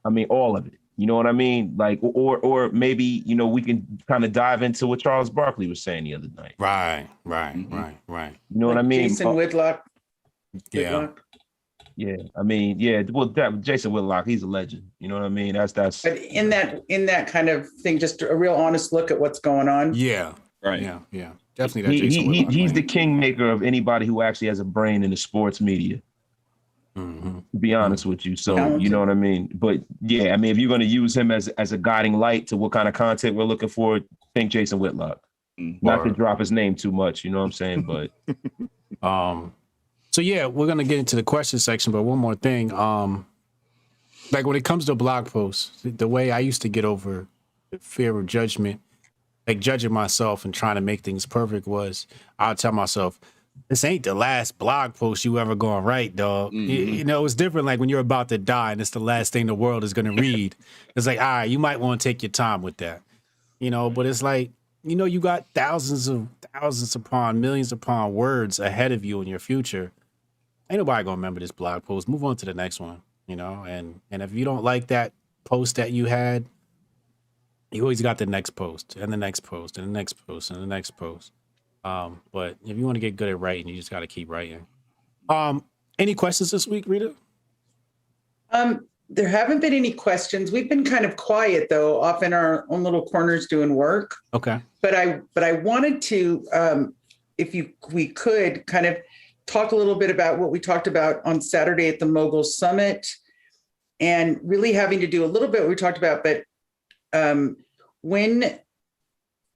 Speaker 4: I mean, all of it. You know what I mean? Like, or maybe, we can kind of dive into what Charles Barkley was saying the other night.
Speaker 5: Right.
Speaker 4: You know what I mean?
Speaker 3: Jason Whitlock.
Speaker 5: Yeah.
Speaker 4: Yeah, I mean, Jason Whitlock, he's a legend. You know what I mean? That's.
Speaker 3: But in that kind of thing, just a real honest look at what's going on.
Speaker 5: Yeah,
Speaker 1: right.
Speaker 5: Yeah, definitely. That Jason Whitlock,
Speaker 4: he's the kingmaker of anybody who actually has a brain in the sports media. To be honest with you, so you know what I mean. But yeah, I mean, if you're going to use him as a guiding light to what kind of content we're looking for, think Jason Whitlock. Not to drop his name too much, you know what I'm saying? But
Speaker 5: so yeah, we're gonna get into the question section, but one more thing. Like when it comes to blog posts, the way I used to get over the fear of judgment, like judging myself and trying to make things perfect, was I'll tell myself, this ain't the last blog post you ever gonna write, dog. You know, it's different like when you're about to die and it's the last thing the world is gonna read. It's like, all right, you might want to take your time with that. You know, but it's like, you know, you got thousands upon millions upon words ahead of you in your future. Ain't nobody gonna remember this blog post. Move on to the next one, you know, and if you don't like that post that you had, you always got the next post and the next post and the next post and the next post. But if you want to get good at writing, you just got to keep writing. Any questions this week, Rita?
Speaker 3: There haven't been any questions. We've been kind of quiet though, off in our own little corners doing work.
Speaker 5: Okay.
Speaker 3: But I wanted to, we could kind of talk a little bit about what we talked about on Saturday at the Mogul Summit, and really having to do a little bit what we talked about, but when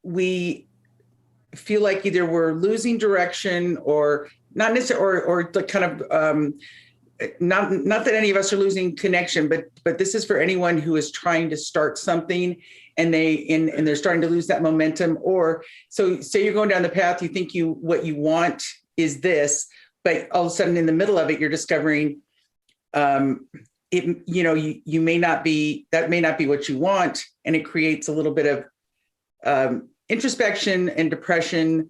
Speaker 3: we feel like either we're losing direction or not necessarily, or the kind of not that any of us are losing connection, but this is for anyone who is trying to start something and they're starting to lose that momentum. Or so say you're going down the path, you think what you want is this, but all of a sudden in the middle of it, you're discovering you may not be what you want, and it creates a little bit of introspection and depression,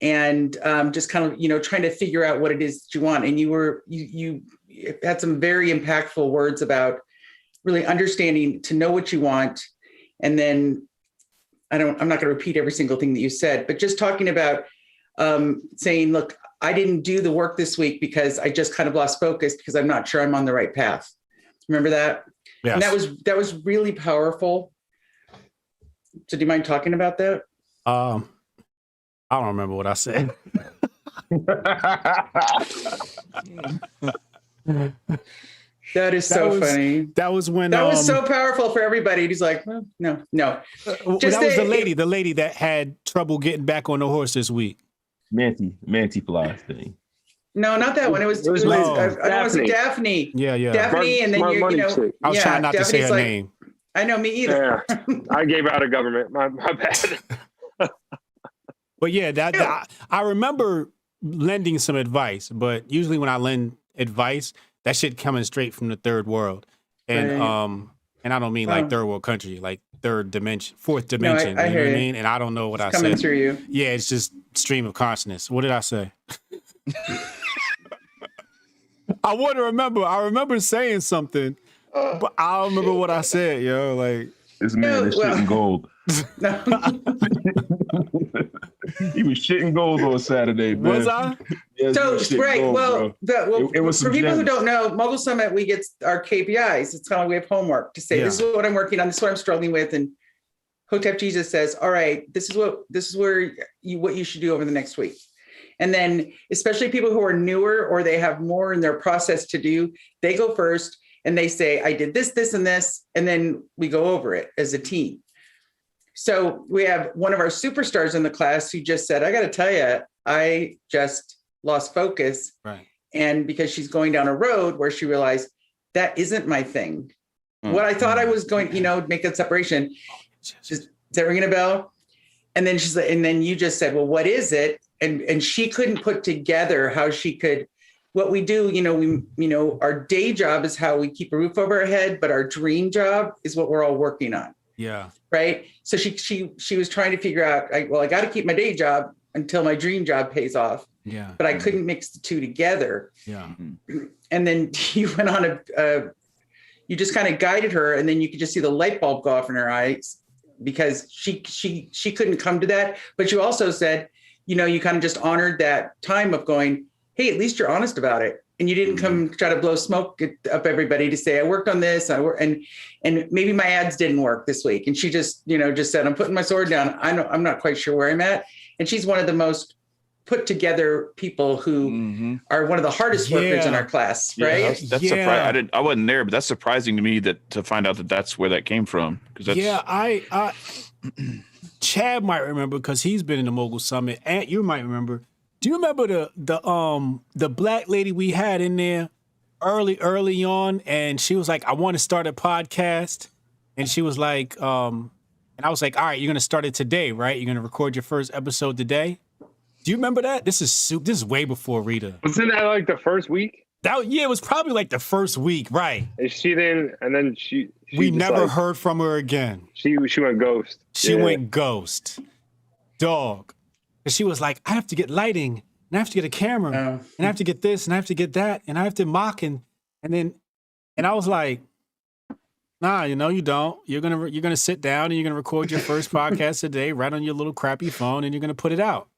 Speaker 3: and just kind of trying to figure out what it is that you want. And you had some very impactful words about really understanding to know what you want, and then I'm not going to repeat every single thing that you said, but just talking about saying, look, I didn't do the work this week because I just kind of lost focus because I'm not sure I'm on the right path. Remember that? Yes. And that was really powerful. So do you mind talking about that?
Speaker 5: I don't remember what I said.
Speaker 3: That is so funny.
Speaker 5: That was when
Speaker 3: that was so powerful for everybody. He's like, well, no.
Speaker 5: That was the lady that had trouble getting back on the horse this week.
Speaker 4: Manti Fly thing.
Speaker 3: No, not that one. It was Daphne.
Speaker 5: Yeah.
Speaker 3: Daphne, and then
Speaker 6: I
Speaker 3: was
Speaker 5: trying not to say her name.
Speaker 3: I know, me either.
Speaker 6: Yeah. I gave out a government. My bad.
Speaker 5: But yeah, I remember lending some advice, but usually when I lend advice, that shit coming straight from the third world. And right. And I don't mean like third world country, like third dimension, fourth dimension.
Speaker 3: No, I hear
Speaker 5: what I mean? And I don't know what I said.
Speaker 3: Coming through you.
Speaker 5: Yeah, it's just stream of consciousness. What did I say? I want to remember. I remember saying something, but I don't remember what I said, yo. Like
Speaker 4: this man is shitting gold.
Speaker 3: No.
Speaker 4: He was shitting gold on Saturday, man.
Speaker 5: Was I?
Speaker 3: Yes, so right. Gold,
Speaker 4: it was
Speaker 3: for people who don't know, Mogul Summit, we get our KPIs. It's kind of like we have homework to say, this is what I'm working on. This is what I'm struggling with. And Hotep Jesus says, all right, this is what you should do over the next week. And then especially people who are newer or they have more in their process to do, they go first and they say, I did this, this, and this. And then we go over it as a team. So we have one of our superstars in the class who just said, I got to tell you, I just lost focus.
Speaker 5: Right.
Speaker 3: And because she's going down a road where she realized that isn't my thing. What I thought I was going, make that separation. Is that ringing a bell? And then she's like, and then you just said, well, what is it? And she couldn't put together how she could, what we do, our day job is how we keep a roof over our head, but our dream job is what we're all working on.
Speaker 5: Yeah.
Speaker 3: Right. So she was trying to figure out, I got to keep my day job until my dream job pays off.
Speaker 5: Yeah.
Speaker 3: But I couldn't mix the two together.
Speaker 5: Yeah.
Speaker 3: And then you went on you just kind of guided her, and then you could just see the light bulb go off in her eyes because she couldn't come to that. But you also said, you kind of just honored that time of going, hey, at least you're honest about it. And you didn't come try to blow smoke up everybody to say, I worked on this. And maybe my ads didn't work this week. And she just said, I'm putting my sword down. I'm not quite sure where I'm at. And she's one of the most put together people who are one of the hardest workers in our class. Right.
Speaker 1: That's surprising. I wasn't there, but that's surprising to me to find out that that's where that came from.
Speaker 5: Chad might remember because he's been in the Mogul Summit. And you might remember. Do you remember the black lady we had in there early on? And she was like, I want to start a podcast. And she was like, and I was like, all right, you're gonna start it today, right? You're gonna record your first episode today. Do you remember that? This is way before Rita.
Speaker 6: Wasn't that like the first week?
Speaker 5: Yeah, it was probably like the first week, right?
Speaker 6: And she didn't, and then she
Speaker 5: we
Speaker 6: just,
Speaker 5: never
Speaker 6: like,
Speaker 5: hery from her again.
Speaker 6: She went ghost.
Speaker 5: She went ghost, dog. And she was like, I have to get lighting, and I have to get a camera, and I have to get this, and I have to get that, and I have to mock, and I was like, nah, you don't. You're gonna sit down and you're gonna record your first podcast today, right on your little crappy phone, and you're gonna put it out.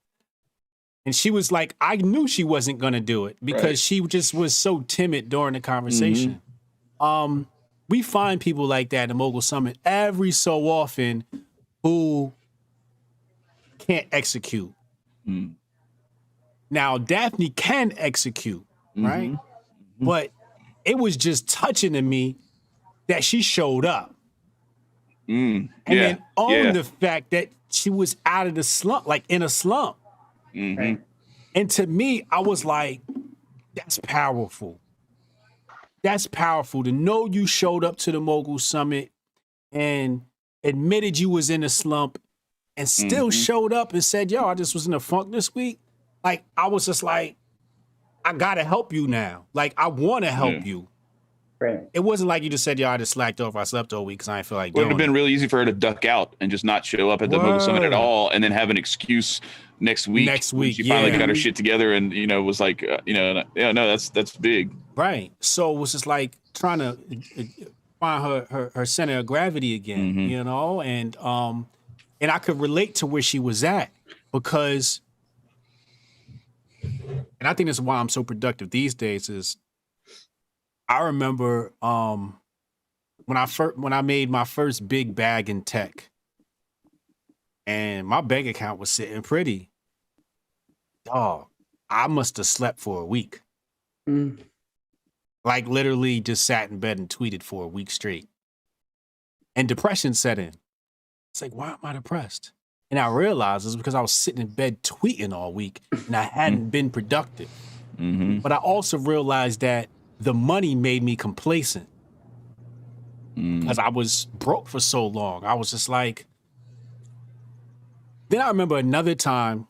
Speaker 5: And she was like, I knew she wasn't going to do it because she just was so timid during the conversation. We find people like that in the Mogul Summit every so often who can't execute. Now, Daphne can execute, right? But it was just touching to me that she showed up. And then owned the fact that she was out of the slump, like in a slump. And to me, I was like, that's powerful. That's powerful to know you showed up to the Mogul Summit and admitted you was in a slump and still showed up and said, yo, I just was in a funk this week. Like, I was just like, I got to help you now. Like, I want to help you.
Speaker 3: Right.
Speaker 5: It wasn't like you just said, yo, I just slacked off. I slept all week because I didn't feel like doing it.
Speaker 1: It would have been really easy for her to duck out and just not show up at the Mogul Summit at all and then have an excuse next week. When she finally got her shit together and, was like, no, that's big.
Speaker 5: Right. So it was just like trying to find her center of gravity again, and I could relate to where she was at because, and I think that's why I'm so productive these days is I remember when I made my first big bag in tech and my bank account was sitting pretty. Dog, I must have slept for a week. Like literally just sat in bed and tweeted for a week straight. And depression set in. It's like, why am I depressed? And I realized it's because I was sitting in bed tweeting all week and I hadn't been productive. But I also realized that the money made me complacent because I was broke for so long. I was just like, then I remember another time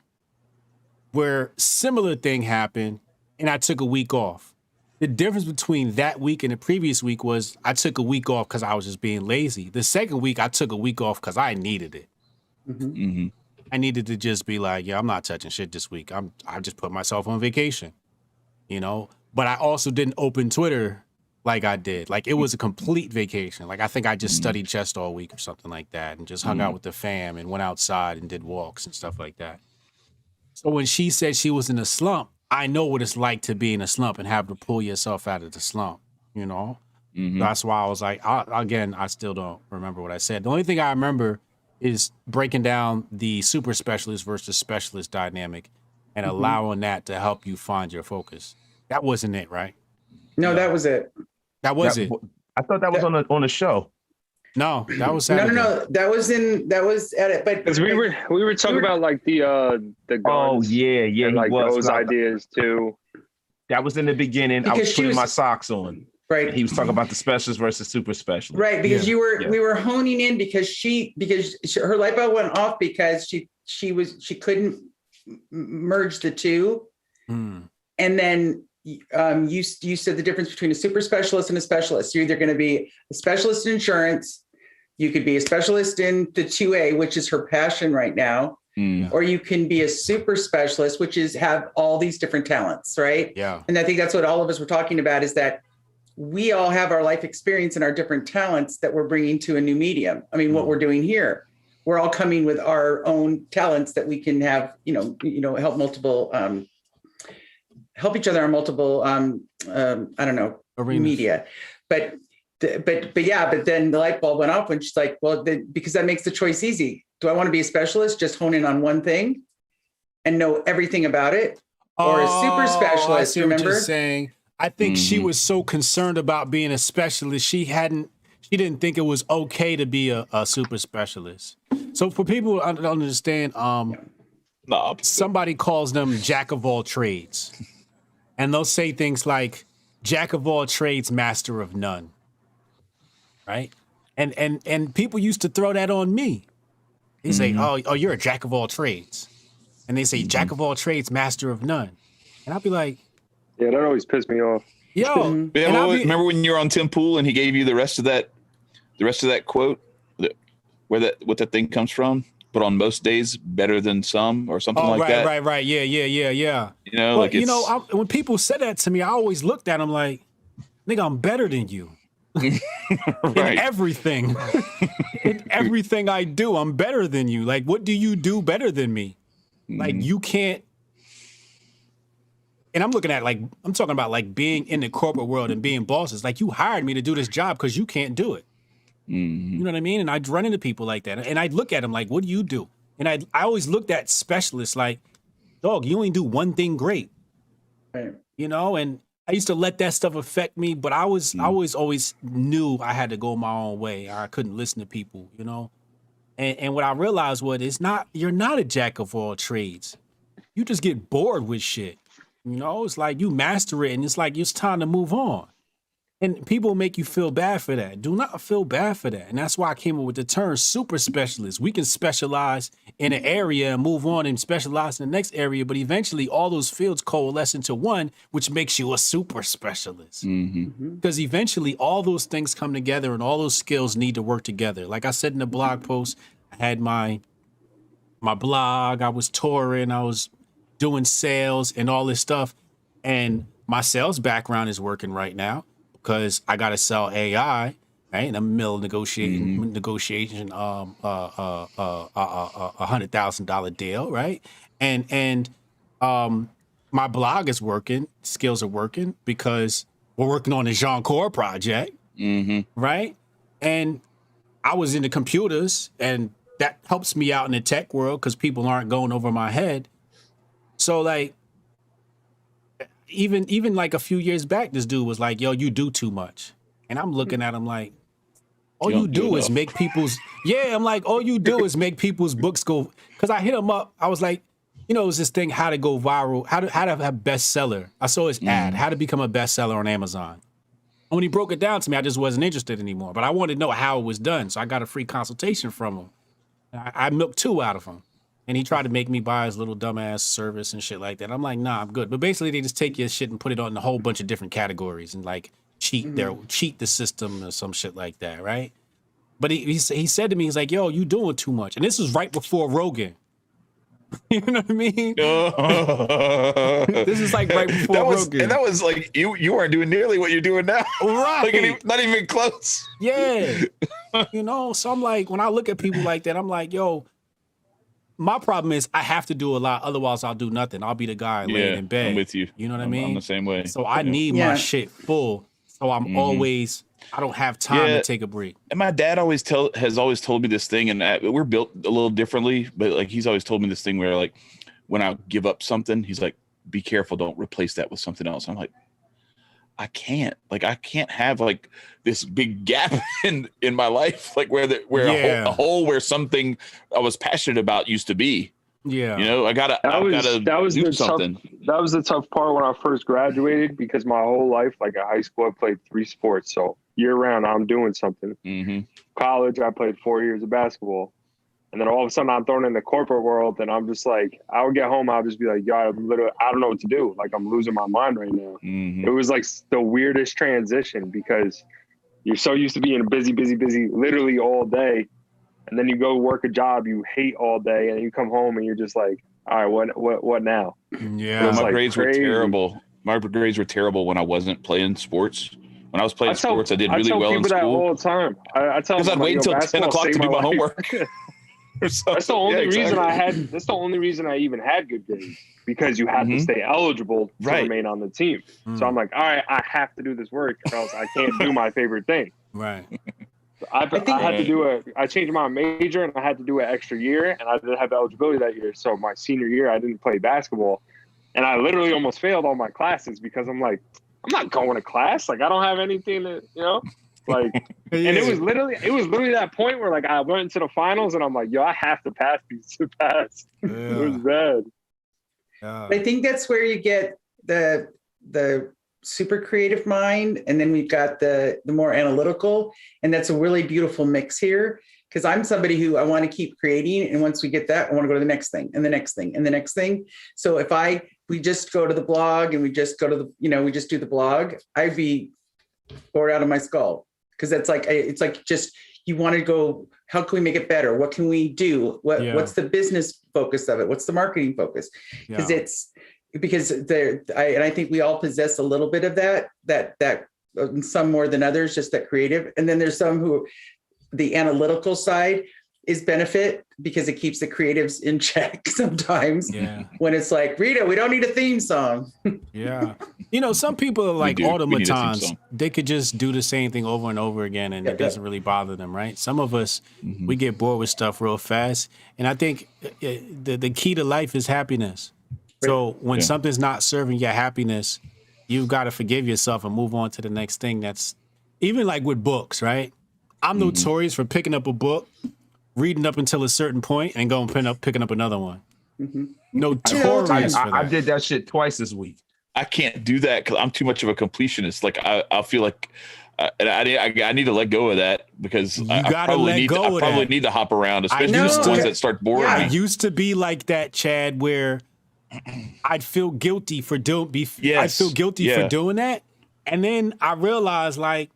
Speaker 5: where similar thing happened and I took a week off. The difference between that week and the previous week was I took a week off because I was just being lazy. The second week I took a week off because I needed it. I needed to just be like, yeah, I'm not touching shit this week. I just put myself on vacation, But I also didn't open Twitter like I did. Like it was a complete vacation. Like I think I just studied chess all week or something like that and just hung out with the fam and went outside and did walks and stuff like that. So when she said she was in a slump, I know what it's like to be in a slump and have to pull yourself out of the slump, That's why I was like, I still don't remember what I said. The only thing I remember is breaking down the super specialist versus specialist dynamic and allowing that to help you find your focus. That wasn't it, right?
Speaker 3: No, that was it.
Speaker 5: That was it.
Speaker 4: I thought that was on the show.
Speaker 5: No, that was Saturday.
Speaker 3: No. That was at it. But
Speaker 6: because we were talking about like the guns.
Speaker 4: Oh yeah,
Speaker 6: and, like those ideas too.
Speaker 4: That was in the beginning. I was putting my socks on.
Speaker 3: Right.
Speaker 4: He was talking about the specialist versus super specialist.
Speaker 3: Right, because we were honing in because her light bulb went off because she couldn't merge the two, and then you said the difference between a super specialist and a specialist. You're either going to be a specialist in insurance, you could be a specialist in the 2A, which is her passion right now, or you can be a super specialist, which is have all these different talents, right?
Speaker 5: Yeah.
Speaker 3: And I think that's what all of us were talking about is that we all have our life experience and our different talents that we're bringing to a new medium. I mean, what we're doing here, we're all coming with our own talents that we can have, help multiple, help each other on multiple, media. But then the light bulb went off when she's like, well, because that makes the choice easy. Do I want to be a specialist, just hone in on one thing and know everything about it? Or a super specialist,
Speaker 5: I see
Speaker 3: remember?
Speaker 5: What you're saying. I think she was so concerned about being a specialist, she didn't think it was okay to be a super specialist. So for people who don't understand, somebody calls them jack of all trades, and they'll say things like jack of all trades, master of none. Right? And people used to throw that on me. They say, oh, you're a jack of all trades. And they say jack of all trades, master of none. And I'll be like,
Speaker 6: yeah, that always pissed me off.
Speaker 5: Yo,
Speaker 1: yeah, well, remember when you were on Tim Pool and he gave you the rest of that quote, what that thing comes from? But on most days, better than some, or something like that.
Speaker 5: Right. Yeah.
Speaker 1: You know,
Speaker 5: but, when people said that to me, I always looked at them like, nigga, I'm better than you. In everything. In everything I do, I'm better than you. Like, what do you do better than me? Like, you can't. And I'm talking about like being in the corporate world and being bosses. Like, you hired me to do this job because you can't do it. You know what I mean? And I'd run into people like that. And I'd look at them like, what do you do? And I always looked at specialists like, dog, you only do one thing great.
Speaker 3: Right.
Speaker 5: You know, and I used to let that stuff affect me, but I always knew I had to go my own way. I couldn't listen to people, you know? And what I realized was you're not a jack of all trades. You just get bored with shit. You know, it's like you master it and it's like it's time to move on. And people make you feel bad for that. Do not feel bad for that. And that's why I came up with the term super specialist. We can specialize in an area and move on and specialize in the next area, but eventually all those fields coalesce into one, which makes you a super specialist. Because eventually all those things come together and all those skills need to work together. Like I said in the blog post, I had my blog, I was touring, I was doing sales and all this stuff. And my sales background is working right now, because I got to sell AI, right? And I'm in the middle of negotiation, $100,000 deal, right? And my blog is working, skills are working because we're working on the Jianchor project, right? And I was into computers, and that helps me out in the tech world because people aren't going over my head. So like, even like a few years back, this dude was like, yo, you do too much. And I'm looking at him like, all you do is make people's, I'm like, all you do is make people's books go, because I hit him up. I was like, you know, it was this thing, how to go viral, how to have a bestseller. I saw his ad, how to become a bestseller on Amazon. And when he broke it down to me, I just wasn't interested anymore. But I wanted to know how it was done. So I got a free consultation from him. I milked 2 out of him. And he tried to make me buy his little dumbass service and shit like that. I'm like, nah, I'm good. But basically, they just take your shit and put it on a whole bunch of different categories and like cheat the system or some shit like that, right? But he said to me, he's like, yo, you doing too much. And this was right before Rogan. You know what I mean? This is like right before Rogan.
Speaker 1: And that was like, you weren't doing nearly what you're doing now.
Speaker 5: Right.
Speaker 1: Like, not even close.
Speaker 5: Yeah. You know, so I'm like, when I look at people like that, I'm like, yo, my problem is I have to do a lot. Otherwise, I'll do nothing. I'll be the guy laying in bed.
Speaker 1: I'm with you.
Speaker 5: You know what I mean?
Speaker 1: I'm the same way.
Speaker 5: So I need my shit full. So I'm always, I don't have time to take a break.
Speaker 1: And my dad has always told me this thing, and we're built a little differently, but like he's always told me this thing where like when I give up something, he's like, be careful, don't replace that with something else. I'm like, I can't have like this big gap in my life, like where a hole where something I was passionate about used to be. Yeah, you know, that was
Speaker 6: the tough part when I first graduated, because my whole life, like in high school, I played 3 sports, so year round I'm doing something. College, I played 4 years of basketball. And then all of a sudden I'm thrown in the corporate world, and I'm just like, I would get home, I'll just be like, yo, I don't know what to do. Like, I'm losing my mind right now. It was like the weirdest transition, because you're so used to being busy, literally all day. And then you go work a job you hate all day, and you come home and you're just like, all right, what now?
Speaker 1: Yeah. My grades were terrible. My grades were terrible when I wasn't playing sports. When I was playing sports, I did really well in school. I tell people that all the time. I tell them, because I'd wait until 10 o'clock to do my homework. That's the only reason that's the only reason I even had good grades, because you had to stay eligible to remain on the team. So I'm like, all right, I have to do this work, or else I can't do my favorite thing.
Speaker 5: Right.
Speaker 6: I changed my major, and I had to do an extra year, and I didn't have eligibility that year. So my senior year, I didn't play basketball, and I literally almost failed all my classes, because I'm like, I'm not going to class. Like, I don't have anything to, you know. Like, and it was literally that point where like I went into the finals and I'm like, yo, I have to pass these to pass.
Speaker 5: Yeah.
Speaker 6: It was bad.
Speaker 3: I think that's where you get the super creative mind, and then we've got the more analytical, and that's a really beautiful mix here. Because I'm somebody who I want to keep creating, and once we get that, I want to go to the next thing and the next thing and the next thing. So if we just go to the blog and we just go to the, we just do the blog, I'd be bored out of my skull, because it's like just you want to go. How can we make it better? What can we do? What's the business focus of it? What's the marketing focus? Because I think we all possess a little bit of that some more than others, just that creative. And then there's some who the analytical side is benefit because it keeps the creatives in check sometimes.
Speaker 5: Yeah.
Speaker 3: When it's like, Rita, we don't need a theme song.
Speaker 5: Yeah. Some people are like automatons. They could just do the same thing over and over again, and it doesn't really bother them, right? Some of us, we get bored with stuff real fast. And I think the key to life is happiness. So when something's not serving your happiness, you've got to forgive yourself and move on to the next thing. That's even like with books, right? I'm notorious for picking up a book, reading up until a certain point, and going picking up another one. Notorious for that.
Speaker 4: I did that shit twice this week.
Speaker 1: I can't do that because I'm too much of a completionist. Like I feel like I need to let go of that, because I probably need to hop around, especially the ones that start boring me.
Speaker 5: I used to be like that, Chad, where I'd feel guilty for doing that, and then I realized, like,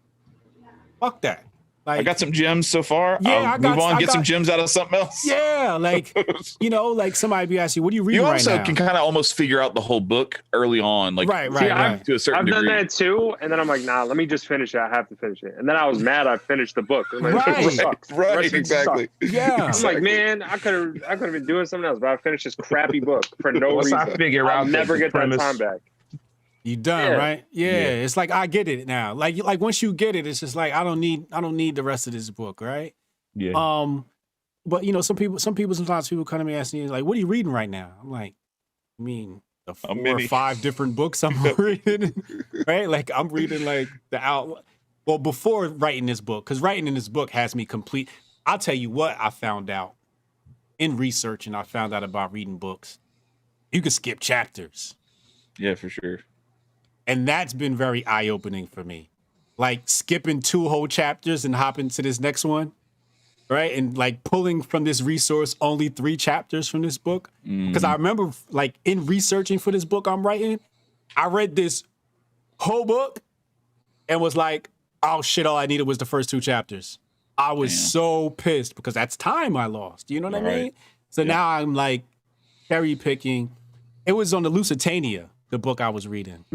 Speaker 5: fuck that. Like,
Speaker 1: I got some gems so far.
Speaker 5: Yeah,
Speaker 1: I'll get some gems out of something else.
Speaker 5: Yeah, like, like somebody be asking you, what are you reading right now?
Speaker 1: You also can kind of almost figure out the whole book early on. Like,
Speaker 5: right.
Speaker 1: To a certain degree.
Speaker 6: I've done that too, and then I'm like, nah, let me just finish it. I have to finish it. And then I was mad I finished the book. Like,
Speaker 1: right, exactly.
Speaker 5: Yeah.
Speaker 6: I'm like, man, I could have been doing something else, but I finished this crappy book for no reason. I'll never get that time back.
Speaker 5: You done, right? Yeah. It's like, I get it now. Like once you get it, it's just like, I don't need the rest of this book, right?
Speaker 4: Yeah.
Speaker 5: But sometimes people come to me asking, like, what are you reading right now? I'm like, I mean, the 4 or 5 different books I'm reading, right? Like, I'm reading like before writing this book, because writing in this book has me complete. I'll tell you what I found out in research, and I found out about reading books. You can skip chapters.
Speaker 1: Yeah, for sure.
Speaker 5: And that's been very eye-opening for me. Like skipping 2 whole chapters and hopping to this next one, right? And like pulling from this resource only 3 chapters from this book. Because I remember, like, in researching for this book I'm writing, I read this whole book and was like, oh shit, all I needed was the first 2 chapters. I was so pissed because that's time I lost. You know what I mean? So now I'm like cherry picking. It was on the Lusitania, the book I was reading.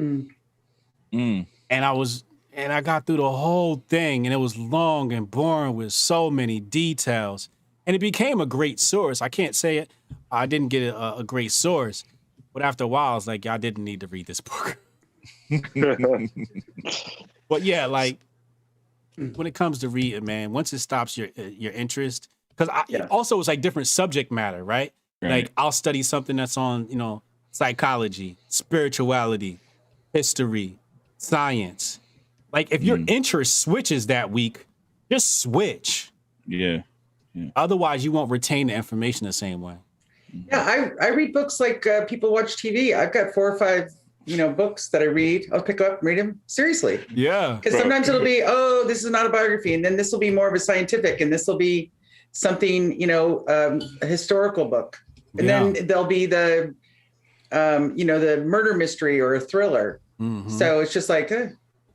Speaker 5: And I got through the whole thing, and it was long and boring with so many details, and it became a great source. I can't say it. I didn't get a great source, but after a while, I was like, I didn't need to read this book. But yeah, like when it comes to reading, man, once it stops your interest, because also it's like different subject matter, right? Like I'll study something that's on, psychology, spirituality, history, science. Like if your interest switches that week, just switch.
Speaker 1: Yeah.
Speaker 5: Otherwise, you won't retain the information the same way.
Speaker 3: Yeah, I read books like people watch TV. I've got 4 or 5, books that I read. I'll pick up, read them. Seriously.
Speaker 5: Yeah.
Speaker 3: Because sometimes it'll be, this is an autobiography, and then this will be more of a scientific, and this will be something, a historical book. And then there'll be the murder mystery or a thriller. So it's just like,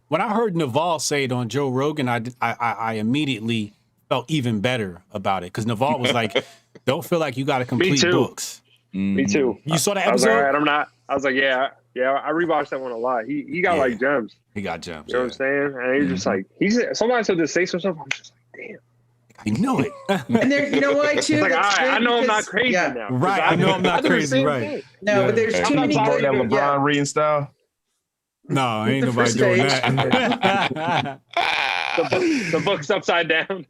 Speaker 5: when I heard Naval say it on Joe Rogan, I immediately felt even better about it, because Naval was like, "Don't feel like you got to complete books."
Speaker 6: Me too.
Speaker 5: You saw that episode?
Speaker 6: I was like, I'm not. I was like, yeah. I rewatched that one a lot. He got like gems.
Speaker 5: He got gems.
Speaker 6: You know what I'm saying? And he's just like, sometimes he'll just say some stuff. I'm just like, damn.
Speaker 5: I know it.
Speaker 3: And there, why too?
Speaker 6: Like, I know I'm not crazy now.
Speaker 5: Right. I know I'm not crazy. Right.
Speaker 3: No, but there's too many
Speaker 4: that
Speaker 3: good.
Speaker 4: LeBron reading style.
Speaker 5: No, ain't nobody doing that.
Speaker 6: The book's upside down.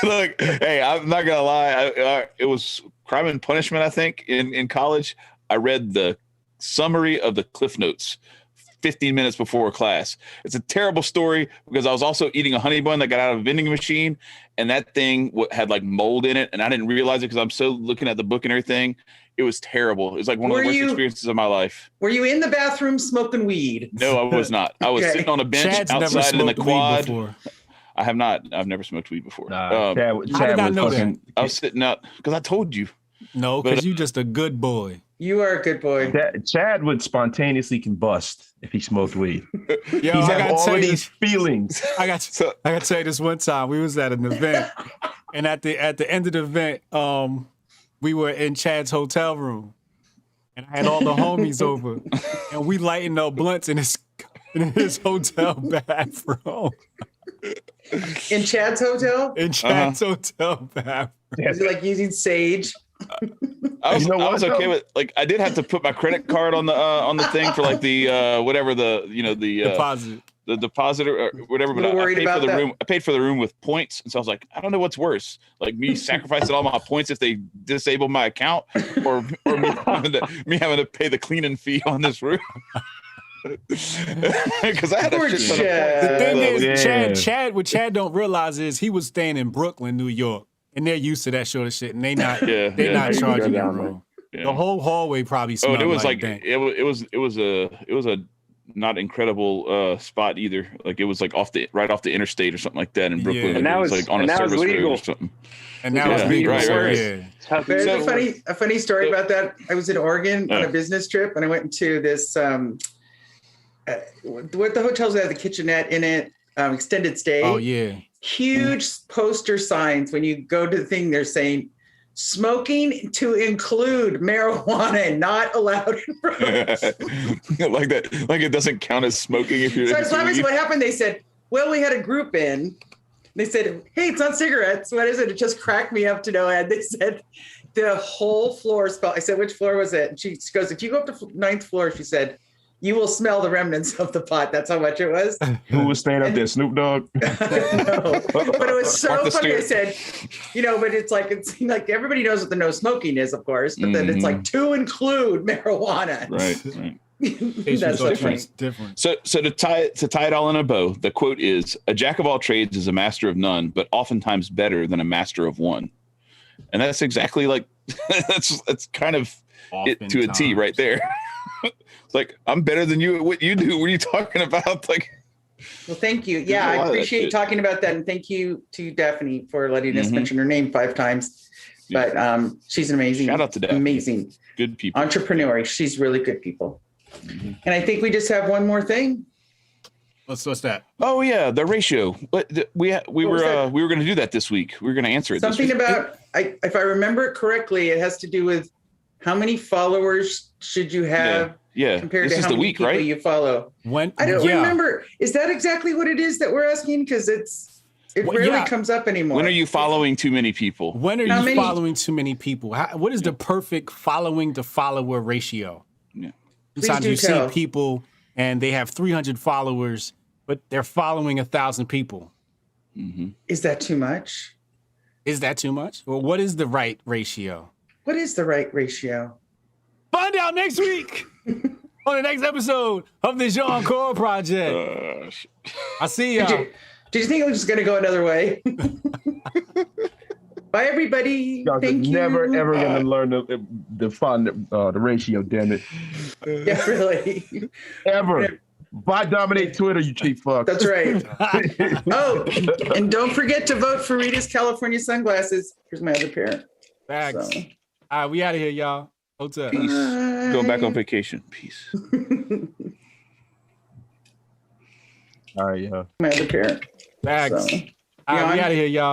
Speaker 1: Look, hey, I'm not gonna lie. It was Crime and Punishment, I think, in college. I read the summary of the Cliff Notes 15 minutes before class. It's a terrible story because I was also eating a honey bun that got out of a vending machine, and that thing had like mold in it, and I didn't realize it because I'm so looking at the book and everything. It was terrible. It was like one of the worst experiences of my life.
Speaker 3: Were you in the bathroom smoking weed?
Speaker 1: No, I was not. I was sitting on a bench
Speaker 5: Chad's
Speaker 1: outside in the quad.
Speaker 5: Before.
Speaker 1: I have not. I've never smoked weed before.
Speaker 4: Chad
Speaker 5: How did I know that?
Speaker 1: I was sitting out because I told you.
Speaker 5: No, because you just a good boy.
Speaker 3: You are a good boy.
Speaker 4: Chad would spontaneously combust if he smoked weed.
Speaker 5: Yo,
Speaker 4: He's had all of these feelings.
Speaker 5: I got to tell you this one time. We was at an event, and at the end of the event, we were in Chad's hotel room, and I had all the homies over, and we lighting up blunts in his hotel bathroom.
Speaker 3: In Chad's hotel?
Speaker 5: In Chad's hotel bathroom.
Speaker 3: Was he like using sage?
Speaker 1: I was okay with, like, I did have to put my credit card on the thing for like the whatever the
Speaker 5: deposit.
Speaker 1: The deposit or whatever, but I paid for the room with points, and so I was like, I don't know what's worse, like me sacrificing all my points if they disable my account, or me having to pay the cleaning fee on this room. Because I had a shit ton of points.
Speaker 5: The thing is, Chad, what Chad don't realize is he was staying in Brooklyn, New York, and they're used to that sort of shit, and they not charging you room. Yeah. The whole hallway probably smelled
Speaker 1: it was
Speaker 5: like
Speaker 1: it was a not incredible spot either. Like it was like right off the interstate or something like that in Brooklyn.
Speaker 6: Yeah. And that was
Speaker 1: like on a service road or something.
Speaker 5: And now it's legal.
Speaker 1: Right.
Speaker 5: Yeah.
Speaker 3: There's a funny story about that. I was in Oregon on a business trip, and I went into this what the hotels that have the kitchenette in it, extended stay.
Speaker 5: Oh yeah.
Speaker 3: Huge poster signs when you go to the thing. They're saying smoking to include marijuana not allowed in rooms.
Speaker 1: Like that, like it doesn't count as smoking if you're.
Speaker 3: So I was laughing. So what happened? They said, "Well, we had a group in." They said, "Hey, it's not cigarettes." What is it? It just cracked me up to no end. They said the whole floor smelled. I said, "Which floor was it?" And she goes, "If you go up to 9th floor," she said, "you will smell the remnants of the pot." That's how much it was.
Speaker 4: Who was staying up there? Snoop Dogg?
Speaker 3: No, but it was so funny. I said, but it's like everybody knows what the no smoking is, of course, but then it's like to include marijuana.
Speaker 1: Right.
Speaker 5: That's different.
Speaker 1: So to tie it all in a bow, the quote is, "A jack of all trades is a master of none, but oftentimes better than a master of one." And that's exactly like that's kind of it to a T right there. It's like, I'm better than you at what you do. What are you talking about? Like,
Speaker 3: well, thank you. Yeah, I appreciate talking about that, and thank you to Daphne for letting us mention her name 5 times. But she's an amazing,
Speaker 1: shout out to Daphne.
Speaker 3: Amazing,
Speaker 1: good people,
Speaker 3: entrepreneur. She's really good people. And I think we just have one more thing.
Speaker 5: What's that?
Speaker 1: Oh yeah, the ratio. We were going to do that this week. We were going to answer it.
Speaker 3: Something about if I remember it correctly, it has to do with how many followers should you have.
Speaker 1: Yeah.
Speaker 3: Compared
Speaker 1: this
Speaker 3: to
Speaker 1: is
Speaker 3: how
Speaker 1: the
Speaker 3: many
Speaker 1: week,
Speaker 3: people
Speaker 1: right?
Speaker 3: You follow. I don't remember. Is that exactly what it is that we're asking? Because it rarely comes up anymore.
Speaker 1: When are you following too many people?
Speaker 5: When are you following too many people? What is the perfect following to follower ratio?
Speaker 1: Yeah.
Speaker 5: Sometimes you see people and they have 300 followers, but they're following 1,000 people.
Speaker 1: Mm-hmm.
Speaker 3: Is that too much?
Speaker 5: Is that too much? Well, what is the right ratio?
Speaker 3: What is the right ratio?
Speaker 5: Find out next week on the next episode of the Jianchor Project. I see y'all.
Speaker 3: Did you think it was just going to go another way? Bye, everybody. Thank you.
Speaker 4: Never, ever going to learn to find the ratio, damn it.
Speaker 3: Yeah, really.
Speaker 4: Ever. Bye, dominate Twitter, you cheap fuck.
Speaker 3: That's right. Oh, and don't forget to vote for Rita's California sunglasses. Here's my other pair.
Speaker 5: Thanks. So. All right, we out of here, y'all. Hotep.
Speaker 1: Peace. Going back on vacation. Peace.
Speaker 4: All right, yeah.
Speaker 3: My other pair.
Speaker 5: Thanks.
Speaker 3: So.
Speaker 5: All right, we out of here, y'all.